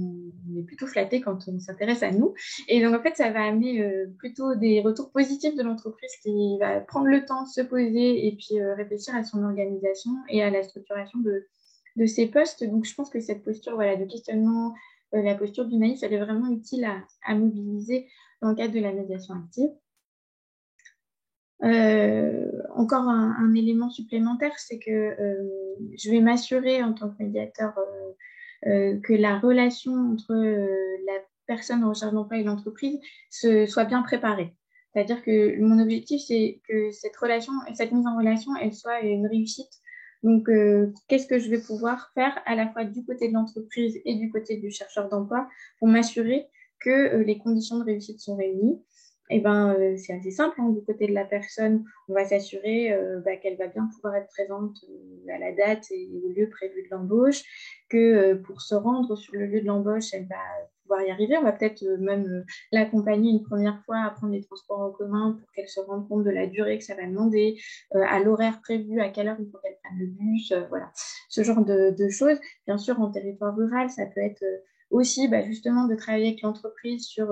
est plutôt flattés quand on s'intéresse à nous. Et donc, en fait, ça va amener plutôt des retours positifs de l'entreprise qui va prendre le temps de se poser et puis réfléchir à son organisation et à la structuration de ces postes. Donc, je pense que cette posture de questionnement, la posture du naïf, elle est vraiment utile à mobiliser dans le cadre de la médiation active. Encore un élément supplémentaire, c'est que je vais m'assurer en tant que médiateur que la relation entre la personne en recherche d'emploi et l'entreprise soit bien préparée. C'est-à-dire que mon objectif, c'est que cette mise en relation, elle soit une réussite. Donc, qu'est-ce que je vais pouvoir faire à la fois du côté de l'entreprise et du côté du chercheur d'emploi pour m'assurer que les conditions de réussite sont réunies? C'est assez simple. Du côté de la personne, on va s'assurer qu'elle va bien pouvoir être présente à la date et au lieu prévu de l'embauche, que pour se rendre sur le lieu de l'embauche, elle va pouvoir y arriver. On va peut-être même l'accompagner une première fois à prendre les transports en commun pour qu'elle se rende compte de la durée que ça va demander, à l'horaire prévu, à quelle heure il faut qu'elle prenne le bus, voilà. Ce genre de choses. Bien sûr, en territoire rural, ça peut être Aussi, justement, de travailler avec l'entreprise sur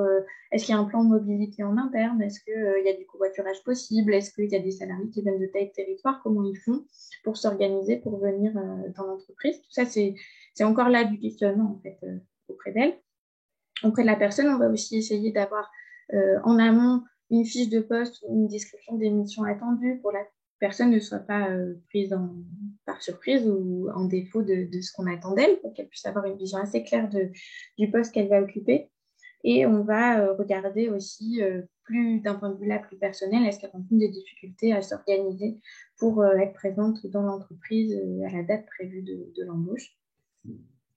est-ce qu'il y a un plan de mobilité en interne, est-ce qu'il y a du covoiturage possible, est-ce qu'il y a des salariés qui viennent de tel territoire, comment ils font pour s'organiser, pour venir dans l'entreprise. Tout ça, c'est encore là du questionnement en fait, auprès d'elle. Auprès de la personne, on va aussi essayer d'avoir en amont une fiche de poste ou une description des missions attendues pour la personne ne soit pas prise par surprise ou en défaut de ce qu'on attend d'elle, pour qu'elle puisse avoir une vision assez claire du poste qu'elle va occuper. Et on va regarder aussi, plus d'un point de vue là plus personnel, est-ce qu'elle rencontre des difficultés à s'organiser pour être présente dans l'entreprise à la date prévue de l'embauche.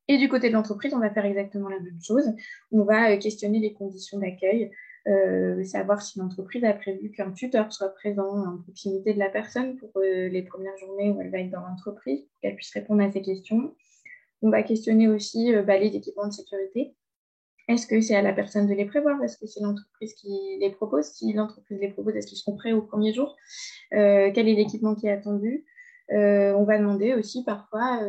Et du côté de l'entreprise, on va faire exactement la même chose. On va questionner les conditions d'accueil, savoir si l'entreprise a prévu qu'un tuteur soit présent en proximité de la personne pour les premières journées où elle va être dans l'entreprise, pour qu'elle puisse répondre à ces questions. On va questionner aussi les équipements de sécurité. Est-ce que c'est à la personne de les prévoir? Est-ce que c'est l'entreprise qui les propose? Si l'entreprise les propose, est-ce qu'ils seront prêts au premier jour? Quel est l'équipement qui est attendu? On va demander aussi parfois,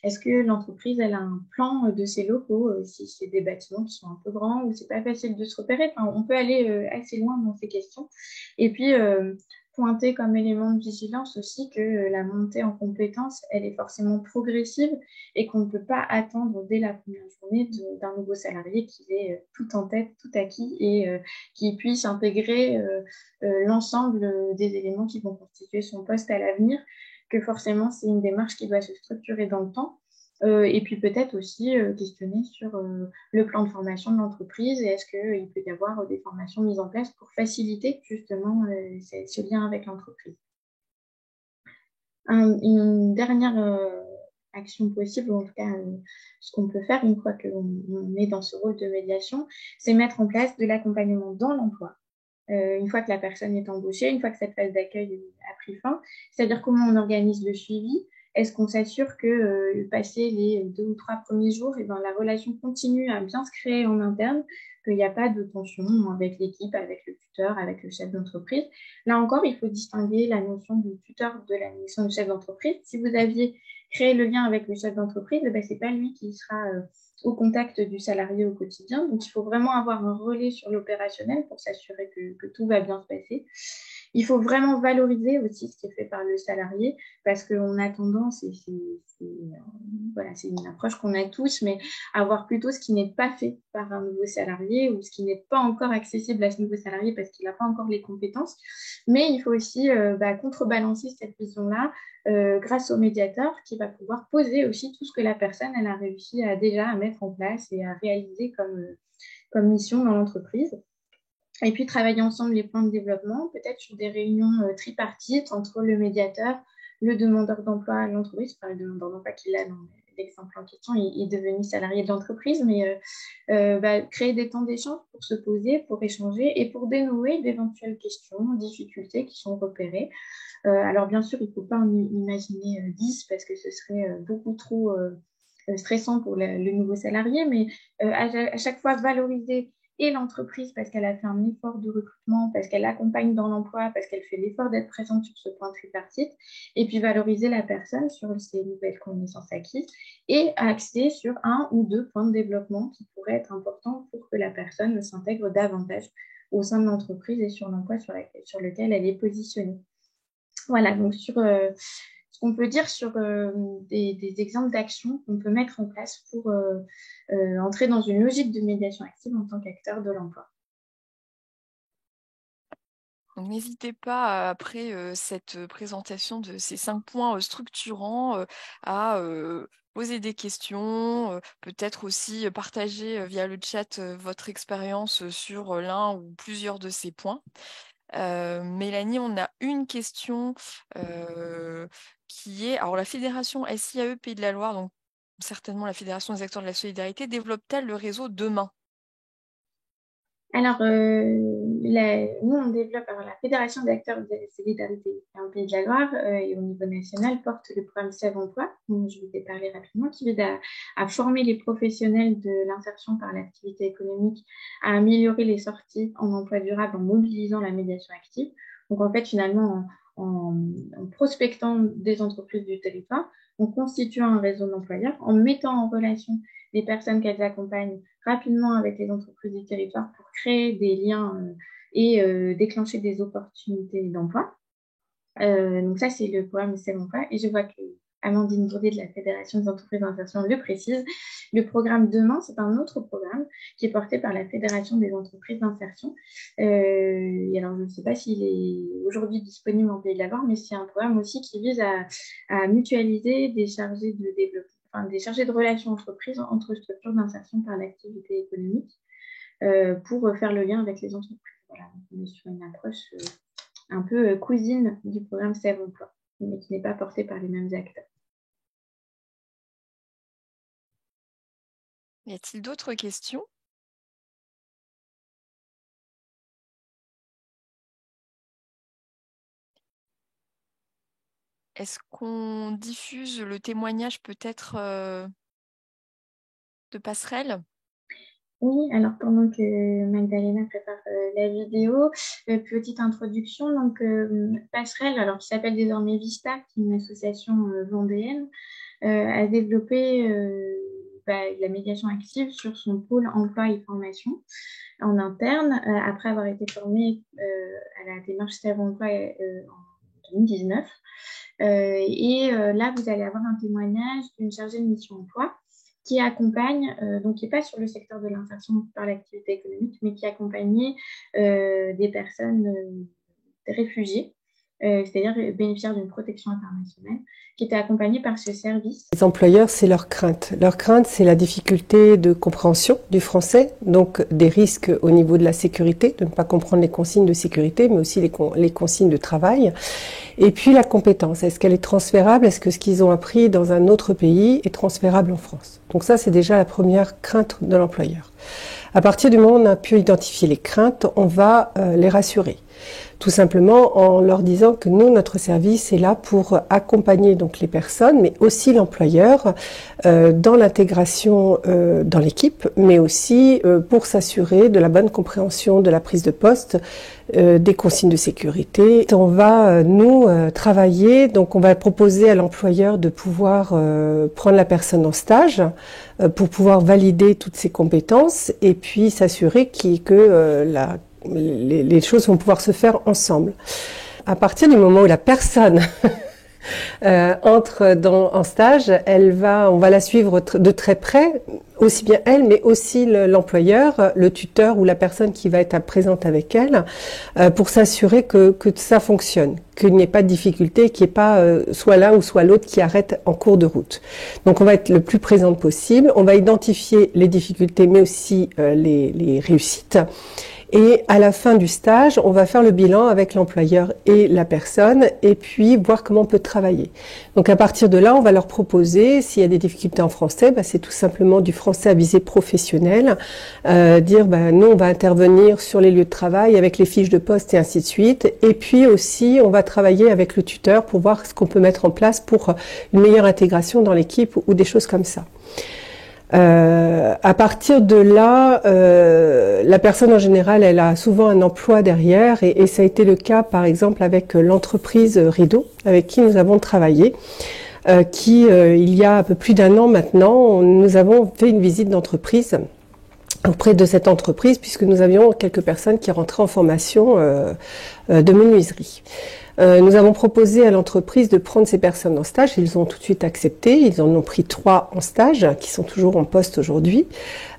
est-ce que l'entreprise elle a un plan de ses locaux, si c'est des bâtiments qui sont un peu grands ou c'est pas facile de se repérer. Enfin, on peut aller assez loin dans ces questions. Et puis, pointer comme élément de vigilance aussi que la montée en compétences, elle est forcément progressive et qu'on ne peut pas attendre dès la première journée d'un nouveau salarié qu'il ait tout en tête, tout acquis et qui puisse intégrer l'ensemble des éléments qui vont constituer son poste à l'avenir, que forcément c'est une démarche qui doit se structurer dans le temps. Et puis peut-être aussi questionner sur le plan de formation de l'entreprise et est-ce qu'il peut y avoir des formations mises en place pour faciliter justement ce lien avec l'entreprise. Une dernière action possible, ou en tout cas ce qu'on peut faire une fois qu'on est dans ce rôle de médiation, c'est mettre en place de l'accompagnement dans l'emploi. Une fois que la personne est embauchée, une fois que cette phase d'accueil a pris fin, c'est-à-dire comment on organise le suivi. Est-ce qu'on s'assure que passer les 2 ou 3 premiers jours, la relation continue à bien se créer en interne, qu'il n'y a pas de tension avec l'équipe, avec le tuteur, avec le chef d'entreprise. Là encore, il faut distinguer la notion du tuteur de la notion du chef d'entreprise. Si vous aviez créé le lien avec le chef d'entreprise, ce n'est pas lui qui sera au contact du salarié au quotidien. Donc, il faut vraiment avoir un relais sur l'opérationnel pour s'assurer que tout va bien se passer. Il faut vraiment valoriser aussi ce qui est fait par le salarié parce qu'on a tendance, et c'est une approche qu'on a tous, mais à voir plutôt ce qui n'est pas fait par un nouveau salarié ou ce qui n'est pas encore accessible à ce nouveau salarié parce qu'il n'a pas encore les compétences. Mais il faut aussi contrebalancer cette vision-là grâce au médiateur qui va pouvoir poser aussi tout ce que la personne elle a réussi déjà à mettre en place et à réaliser comme mission dans l'entreprise. Et puis, travailler ensemble les plans de développement, peut-être sur des réunions tripartites entre le médiateur, le demandeur d'emploi, l'entreprise, enfin le demandeur d'emploi qui a dans l'exemple en question, il est devenu salarié de l'entreprise, mais créer des temps d'échange pour se poser, pour échanger et pour dénouer d'éventuelles questions, difficultés qui sont repérées. Alors, bien sûr, il ne faut pas en imaginer 10 parce que ce serait beaucoup trop stressant pour le nouveau salarié, mais à chaque fois valoriser et l'entreprise parce qu'elle a fait un effort de recrutement, parce qu'elle accompagne dans l'emploi, parce qu'elle fait l'effort d'être présente sur ce point tripartite, et puis valoriser la personne sur ses nouvelles connaissances acquises et axer sur 1 ou 2 points de développement qui pourraient être importants pour que la personne s'intègre davantage au sein de l'entreprise et sur l'emploi sur lequel elle est positionnée. Voilà, donc sur ce qu'on peut dire sur des exemples d'actions qu'on peut mettre en place pour entrer dans une logique de médiation active en tant qu'acteur de l'emploi. Donc, n'hésitez pas, après cette présentation de ces 5 points structurants, à poser des questions, peut-être aussi partager via le chat votre expérience sur l'un ou plusieurs de ces points. Mélanie, on a une question qui est, alors la fédération SIAE Pays de la Loire, donc certainement la Fédération des acteurs de la solidarité, développe-t-elle le réseau demain? Alors, nous, on développe, la Fédération des acteurs de la solidarité en Pays de la Loire et au niveau national porte le programme Save Emploi, dont je vous ai parlé rapidement, qui vise à former les professionnels de l'insertion par l'activité économique, à améliorer les sorties en emploi durable en mobilisant la médiation active. Donc, en fait, finalement, en prospectant des entreprises du territoire, en constituant un réseau d'employeurs, en mettant en relation les personnes qu'elles accompagnent rapidement avec les entreprises du territoire pour créer des liens et déclencher des opportunités d'emploi. Donc ça, c'est le programme C'est l'emploi. Et je vois que Amandine Bourdet de la Fédération des entreprises d'insertion le précise. Le programme Demain, c'est un autre programme qui est porté par la Fédération des entreprises d'insertion. Et alors, je ne sais pas s'il est aujourd'hui disponible en Pays de la Loire, mais c'est un programme aussi qui vise à mutualiser des chargés de développement, enfin, des chargés de relations entreprises entre structures d'insertion par l'activité économique pour faire le lien avec les entreprises. Voilà, on est sur une approche un peu cousine du programme Sève Emploi, mais qui n'est pas porté par les mêmes acteurs. Y a-t-il d'autres questions? Est-ce qu'on diffuse le témoignage peut-être de Passerelle? Oui, alors pendant que Magdalena prépare la vidéo, petite introduction. Donc, Passerelle, alors qui s'appelle désormais Vista, qui est une association vendéenne, a développé la médiation active sur son pôle emploi et formation en interne, après avoir été formée à la démarche Sève Emploi en 2019. Là, vous allez avoir un témoignage d'une chargée de mission emploi qui accompagne, donc qui n'est pas sur le secteur de l'insertion par l'activité économique, mais qui accompagnait des personnes des réfugiés, c'est-à-dire bénéficiaires d'une protection internationale, qui étaient accompagnés par ce service. Les employeurs, c'est leur crainte. Leur crainte, c'est la difficulté de compréhension du français, donc des risques au niveau de la sécurité, de ne pas comprendre les consignes de sécurité, mais aussi les consignes de travail. Et puis la compétence, est-ce qu'elle est transférable? Est-ce que ce qu'ils ont appris dans un autre pays est transférable en France? Donc ça, c'est déjà la première crainte de l'employeur. À partir du moment où on a pu identifier les craintes, on va les rassurer. Tout simplement en leur disant que nous, notre service est là pour accompagner donc les personnes, mais aussi l'employeur dans l'intégration dans l'équipe, mais aussi pour s'assurer de la bonne compréhension de la prise de poste, des consignes de sécurité. On va nous travailler, donc on va proposer à l'employeur de pouvoir prendre la personne en stage pour pouvoir valider toutes ses compétences et puis s'assurer que les choses vont pouvoir se faire ensemble. À partir du moment où la personne entre en stage, on va la suivre de très près, aussi bien elle, mais aussi l'employeur, le tuteur ou la personne qui va être présente avec elle, pour s'assurer que ça fonctionne, qu'il n'y ait pas de difficulté, qu'il n'y ait pas soit l'un ou soit l'autre qui arrête en cours de route. Donc on va être le plus présente possible, on va identifier les difficultés, mais aussi les réussites. Et à la fin du stage, on va faire le bilan avec l'employeur et la personne et puis voir comment on peut travailler. Donc à partir de là, on va leur proposer, s'il y a des difficultés en français, c'est tout simplement du français à visée professionnelle, dire nous on va intervenir sur les lieux de travail avec les fiches de poste et ainsi de suite. Et puis aussi, on va travailler avec le tuteur pour voir ce qu'on peut mettre en place pour une meilleure intégration dans l'équipe ou des choses comme ça. À partir de là, la personne en général, elle a souvent un emploi derrière et ça a été le cas par exemple avec l'entreprise Rideau avec qui nous avons travaillé, il y a un peu plus d'un an maintenant, nous avons fait une visite d'entreprise auprès de cette entreprise puisque nous avions quelques personnes qui rentraient en formation de menuiserie. Nous avons proposé à l'entreprise de prendre ces personnes en stage. Ils ont tout de suite accepté. Ils en ont pris 3 en stage, qui sont toujours en poste aujourd'hui.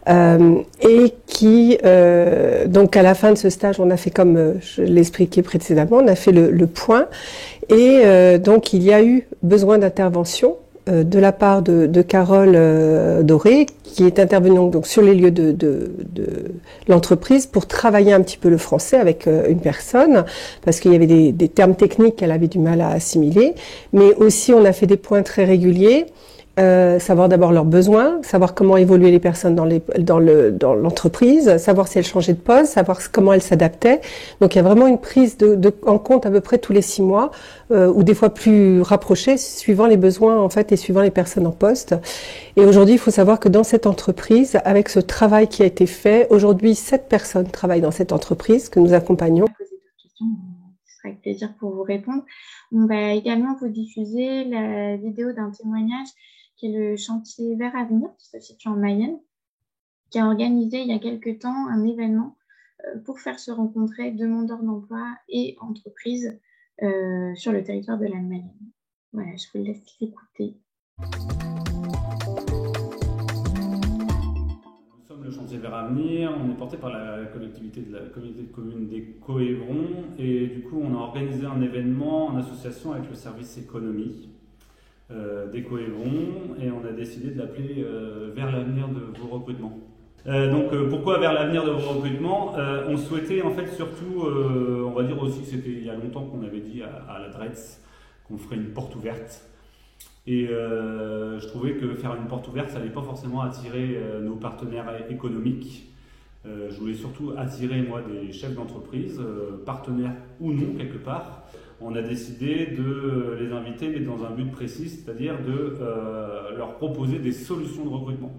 Et qui, donc à la fin de ce stage, on a fait comme je l'expliquais précédemment, on a fait le point. Et donc il y a eu besoin d'intervention de la part de Carole Doré, qui est intervenue donc sur les lieux de l'entreprise pour travailler un petit peu le français avec une personne, parce qu'il y avait des termes techniques qu'elle avait du mal à assimiler, mais aussi on a fait des points très réguliers, savoir d'abord leurs besoins, savoir comment évoluer les personnes dans l'entreprise, savoir si elles changeaient de poste, savoir comment elles s'adaptaient. Donc il y a vraiment une prise en compte à peu près tous les 6 mois, ou des fois plus rapprochée, suivant les besoins en fait et suivant les personnes en poste. Et aujourd'hui, il faut savoir que dans cette entreprise, avec ce travail qui a été fait, aujourd'hui 7 personnes travaillent dans cette entreprise que nous accompagnons. Poser d'autres questions, ce sera avec plaisir pour vous répondre. On va également vous diffuser la vidéo d'un témoignage qui est le chantier Vers Avenir, qui se situe en Mayenne, qui a organisé il y a quelque temps un événement pour faire se rencontrer demandeurs d'emploi et entreprises sur le territoire de la Mayenne. Voilà, je vous laisse l'écouter. Nous sommes le chantier Vers Avenir, on est porté par la collectivité de la communauté de communes des Coévrons et du coup on a organisé un événement en association avec le service économie des Coévrons et on a décidé de l'appeler Vers l'avenir de vos recrutements. Pourquoi vers l'avenir de vos recrutements on souhaitait en fait surtout, on va dire aussi que c'était il y a longtemps qu'on avait dit à la DRETS qu'on ferait une porte ouverte. Et je trouvais que faire une porte ouverte, ça n'allait pas forcément attirer nos partenaires économiques. Je voulais surtout attirer moi des chefs d'entreprise, partenaires ou non quelque part. On a décidé de les inviter mais dans un but précis, c'est-à-dire de leur proposer des solutions de recrutement.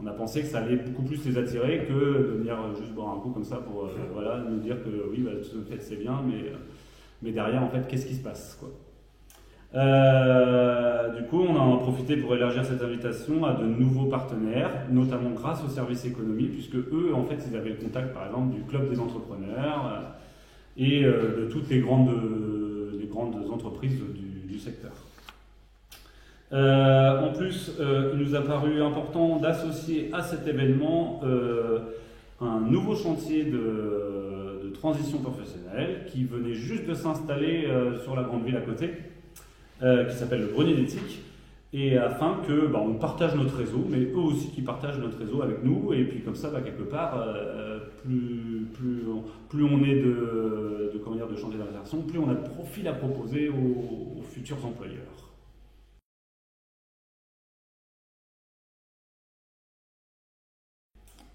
On a pensé que ça allait beaucoup plus les attirer que de venir juste boire un coup comme ça pour voilà, nous dire que oui, bah, tout ce que vous faites c'est bien, mais derrière, en fait, qu'est-ce qui se passe quoi. Du coup, on a en profité pour élargir cette invitation à de nouveaux partenaires, notamment grâce au service économie, puisque eux, en fait, ils avaient le contact, par exemple, du club des entrepreneurs et de toutes les grandes entreprises du secteur. En plus, il nous a paru important d'associer à cet événement un nouveau chantier de transition professionnelle qui venait juste de s'installer sur la grande ville à côté, qui s'appelle le Grenier d'éthique, et afin que on partage notre réseau, mais eux aussi qui partagent notre réseau avec nous, et puis comme ça, quelque part, plus on est de chantier d'insertion, plus on a de profils à proposer aux futurs employeurs.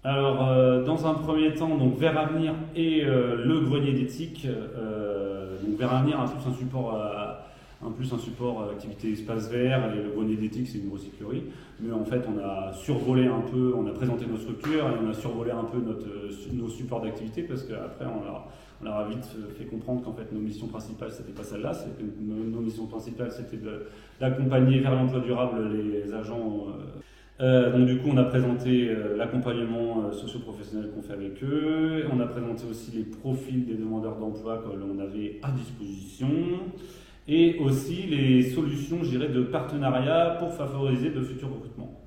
Alors, dans un premier temps, donc Vers Avenir et le Grenier d'éthique. Donc Vers Avenir a plus un support activité espace vert, et le Grenier d'éthique c'est une recyclerie. Mais en fait, on a survolé un peu, on a présenté nos structures et on a survolé un peu nos supports d'activité parce qu'après on leur a vite fait comprendre qu'en fait nos missions principales c'était pas celle-là, c'est que nos missions principales c'était d'accompagner vers l'emploi durable les agents. Donc du coup on a présenté l'accompagnement socio-professionnel qu'on fait avec eux, on a présenté aussi les profils des demandeurs d'emploi que l'on avait à disposition et aussi les solutions, je dirais, de partenariat pour favoriser de futurs recrutements.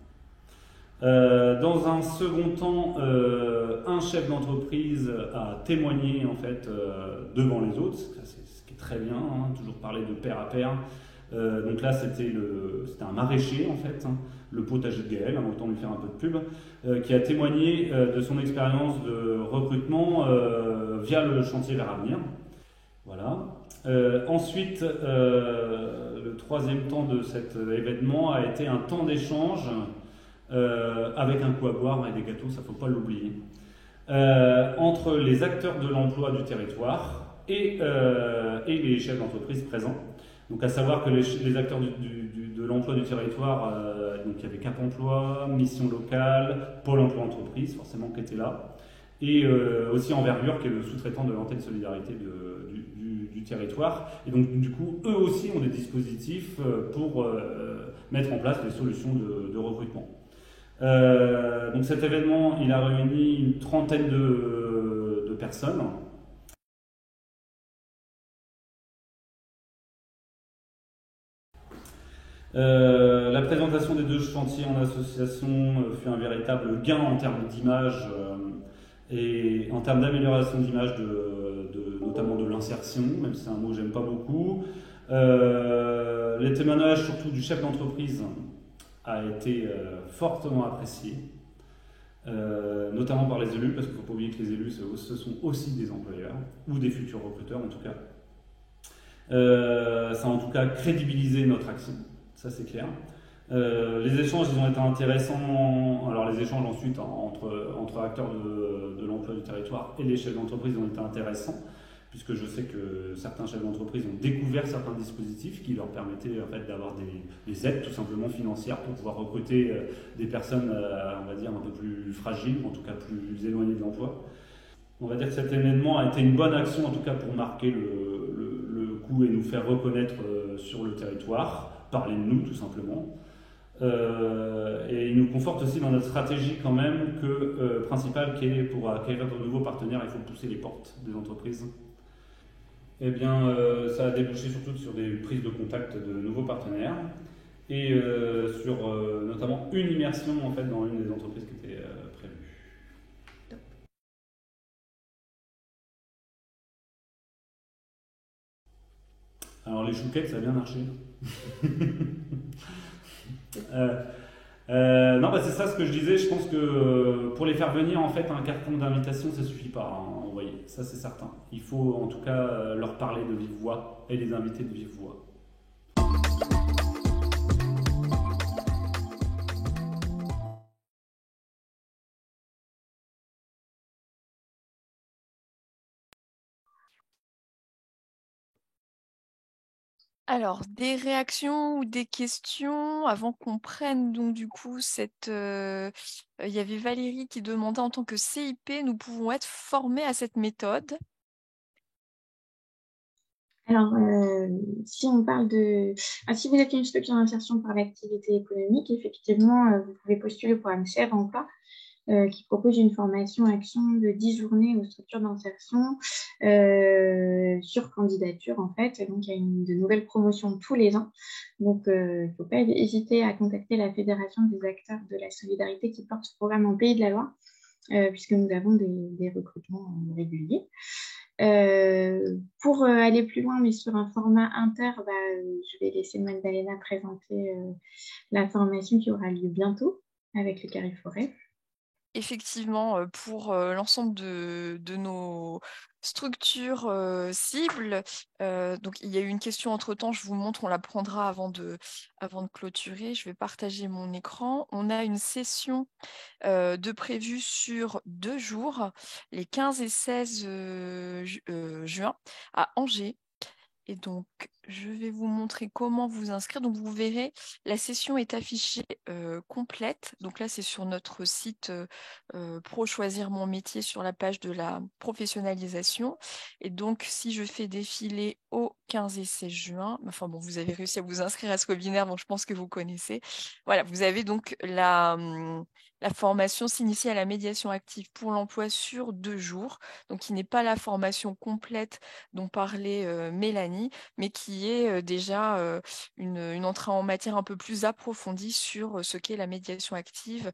Dans un second temps, un chef d'entreprise a témoigné en fait devant les autres, ce qui est très bien, hein, toujours parler de pair à pair. Donc là c'était un maraîcher en fait, hein, le potager de Gaël, autant lui faire un peu de pub, qui a témoigné de son expérience de recrutement via le chantier Vers Avenir. Voilà. Ensuite, le troisième temps de cet événement a été un temps d'échange avec un coup à boire et des gâteaux, ça ne faut pas l'oublier, entre les acteurs de l'emploi du territoire et les chefs d'entreprise présents. Donc à savoir que les acteurs de l'emploi du territoire, donc il y avait Cap Emploi, Mission Locale, Pôle Emploi Entreprise, forcément qui étaient là, et aussi Envergure, qui est le sous-traitant de l'antenne solidarité du territoire. Et donc du coup, eux aussi ont des dispositifs pour mettre en place des solutions de recrutement. Donc cet événement, il a réuni une trentaine de personnes. La présentation des deux chantiers en association fut un véritable gain en termes d'image et en termes d'amélioration d'image, notamment de l'insertion, même si c'est un mot que j'aime pas beaucoup. Les témoignages surtout du chef d'entreprise a été fortement apprécié, notamment par les élus, parce qu'il ne faut pas oublier que les élus ce sont aussi des employeurs, ou des futurs recruteurs en tout cas. Ça a en tout cas crédibilisé notre action. Ça c'est clair. Les échanges ils ont été intéressants. Alors les échanges ensuite entre acteurs de l'emploi du territoire et les chefs d'entreprise ont été intéressants, puisque je sais que certains chefs d'entreprise ont découvert certains dispositifs qui leur permettaient en fait d'avoir des aides tout simplement financières pour pouvoir recruter des personnes on va dire un peu plus fragiles, en tout cas plus éloignées de l'emploi. on va dire que cet événement a été une bonne action, en tout cas pour marquer le coup et nous faire reconnaître sur le territoire, parler de nous tout simplement. Et il nous conforte aussi dans notre stratégie quand même principale qui est pour acquérir de nouveaux partenaires, il faut pousser les portes des entreprises. Eh bien, ça a débouché surtout sur des prises de contact de nouveaux partenaires et sur notamment une immersion en fait dans une des entreprises qui était prévue. Alors les chouquettes, ça a bien marché. Non, bah c'est ça ce que je disais. Je pense que pour les faire venir, en fait, un carton d'invitation, ça suffit pas à envoyer. Ça, c'est certain. Il faut en tout cas leur parler de vive voix et les inviter de vive voix. Alors, des réactions ou des questions avant qu'on prenne donc du coup il y avait Valérie qui demandait en tant que CIP, nous pouvons être formés à cette méthode. Alors, si on parle si vous êtes une structure d'insertion par l'activité économique, effectivement, vous pouvez postuler au programme Chef Emploi, qui propose une formation action de 10 journées aux structures d'insertion sur candidature, en fait. Et donc, il y a de nouvelles promotions tous les ans. Donc, il ne faut pas hésiter à contacter la Fédération des acteurs de la solidarité qui porte ce programme en Pays de la Loire, puisque nous avons des recrutements réguliers. Pour aller plus loin, mais sur un format inter, je vais laisser Magdalena présenter la formation qui aura lieu bientôt avec le Carreforet. Effectivement, pour l'ensemble de nos structures cibles. Donc, il y a eu une question entre-temps, je vous montre, on la prendra avant de clôturer. Je vais partager mon écran. On a une session de prévue sur 2 jours, les 15 et 16 juin, à Angers. Et donc, je vais vous montrer comment vous inscrire. Donc, vous verrez, la session est affichée complète. Donc là, c'est sur notre site Pro Choisir mon métier sur la page de la professionnalisation. Et donc, si je fais défiler au 15 et 16 juin, enfin bon, vous avez réussi à vous inscrire à ce webinaire, donc je pense que vous connaissez. Voilà, vous avez donc la formation s'initier à la médiation active pour l'emploi sur 2 jours. Donc, qui n'est pas la formation complète dont parlait Mélanie, mais qui est déjà une entrée en matière un peu plus approfondie sur ce qu'est la médiation active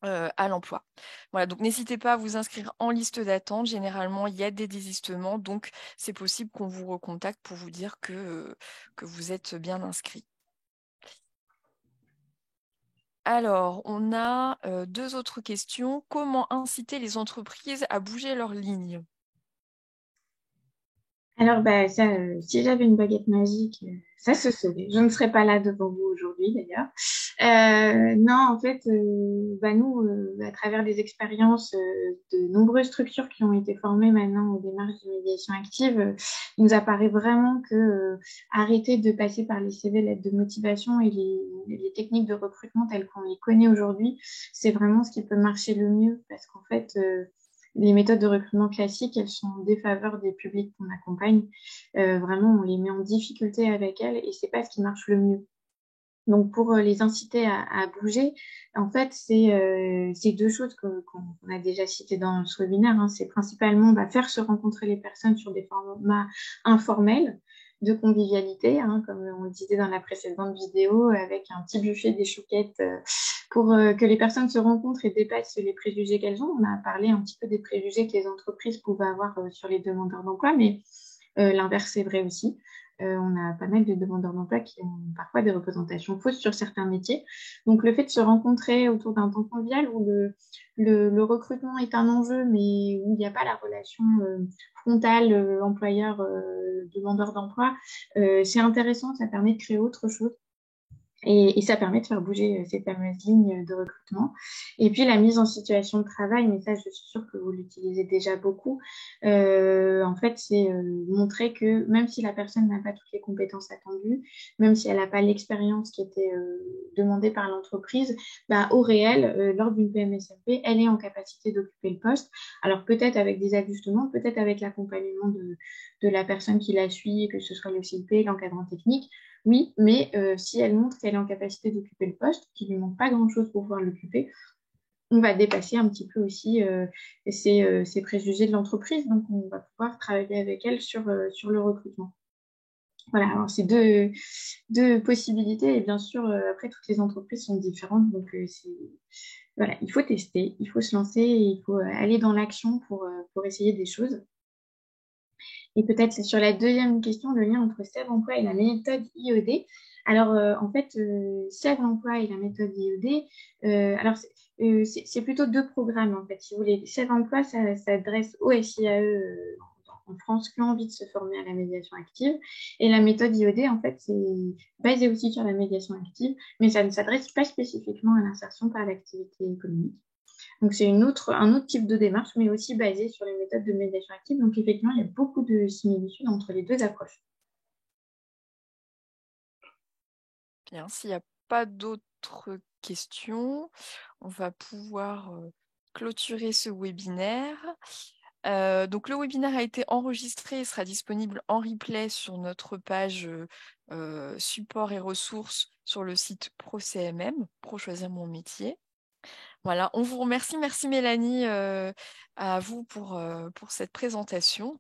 à l'emploi. Voilà, donc n'hésitez pas à vous inscrire en liste d'attente. Généralement, il y a des désistements, donc c'est possible qu'on vous recontacte pour vous dire que vous êtes bien inscrit. Alors, on a 2 autres questions. Comment inciter les entreprises à bouger leurs lignes? Alors, si j'avais une baguette magique, ça se saurait. Je ne serais pas là devant vous aujourd'hui, d'ailleurs. Non, en fait, nous, à travers des expériences de nombreuses structures qui ont été formées maintenant aux démarches de médiation active, il nous apparaît vraiment que arrêter de passer par les CV, lettres de motivation et les techniques de recrutement telles qu'on les connaît aujourd'hui, c'est vraiment ce qui peut marcher le mieux parce qu'en fait, les méthodes de recrutement classiques, elles sont en défaveur des publics qu'on accompagne. Vraiment, on les met en difficulté avec elles et c'est pas ce qui marche le mieux. Donc, pour les inciter à bouger, en fait, c'est 2 choses qu'on a déjà citées dans ce webinaire. Hein. C'est principalement faire se rencontrer les personnes sur des formats informels de convivialité, hein, comme on le disait dans la précédente vidéo, avec un petit buffet, des chouquettes, pour que les personnes se rencontrent et dépassent les préjugés qu'elles ont. On a parlé un petit peu des préjugés que les entreprises pouvaient avoir sur les demandeurs d'emploi, mais l'inverse est vrai aussi. On a pas mal de demandeurs d'emploi qui ont parfois des représentations fausses sur certains métiers. Donc, le fait de se rencontrer autour d'un temps convivial où le recrutement est un enjeu, mais où il n'y a pas la relation frontale employeur-demandeur d'emploi, c'est intéressant, ça permet de créer autre chose. Et ça permet de faire bouger ces fameuses lignes de recrutement. Et puis la mise en situation de travail, mais ça, je suis sûre que vous l'utilisez déjà beaucoup. En fait, c'est montrer que même si la personne n'a pas toutes les compétences attendues, même si elle n'a pas l'expérience qui était demandée par l'entreprise, bah, au réel, lors d'une PMSMP, elle est en capacité d'occuper le poste. Alors peut-être avec des ajustements, peut-être avec l'accompagnement de la personne qui la suit, que ce soit le CIP, l'encadrant technique. Oui, mais si elle montre qu'elle est en capacité d'occuper le poste, qu'il ne lui manque pas grand-chose pour pouvoir l'occuper, on va dépasser un petit peu aussi ces préjugés de l'entreprise. Donc, on va pouvoir travailler avec elle sur le recrutement. Voilà, alors c'est deux possibilités. Et bien sûr, après, toutes les entreprises sont différentes. Donc, voilà, il faut tester, il faut se lancer, et il faut aller dans l'action pour essayer des choses. Et peut-être sur la deuxième question, le lien entre Sèvres Emploi et la méthode IED. Alors, en fait, Sèvres Emploi et la méthode IED, alors c'est plutôt deux programmes, en fait, si vous voulez. Sèvres Emploi, ça s'adresse aux SIAE en France qui ont envie de se former à la médiation active. Et la méthode IED, en fait, c'est basé aussi sur la médiation active, mais ça ne s'adresse pas spécifiquement à l'insertion par l'activité économique. Donc, c'est un autre type de démarche, mais aussi basé sur les méthodes de médiation active. Donc, effectivement, il y a beaucoup de similitudes entre les deux approches. Bien, s'il n'y a pas d'autres questions, on va pouvoir clôturer ce webinaire. Donc, le webinaire a été enregistré et sera disponible en replay sur notre page support et ressources sur le site ProCMM, Pro Choisir Mon Métier. Voilà, on vous remercie. Merci Mélanie à vous pour cette présentation.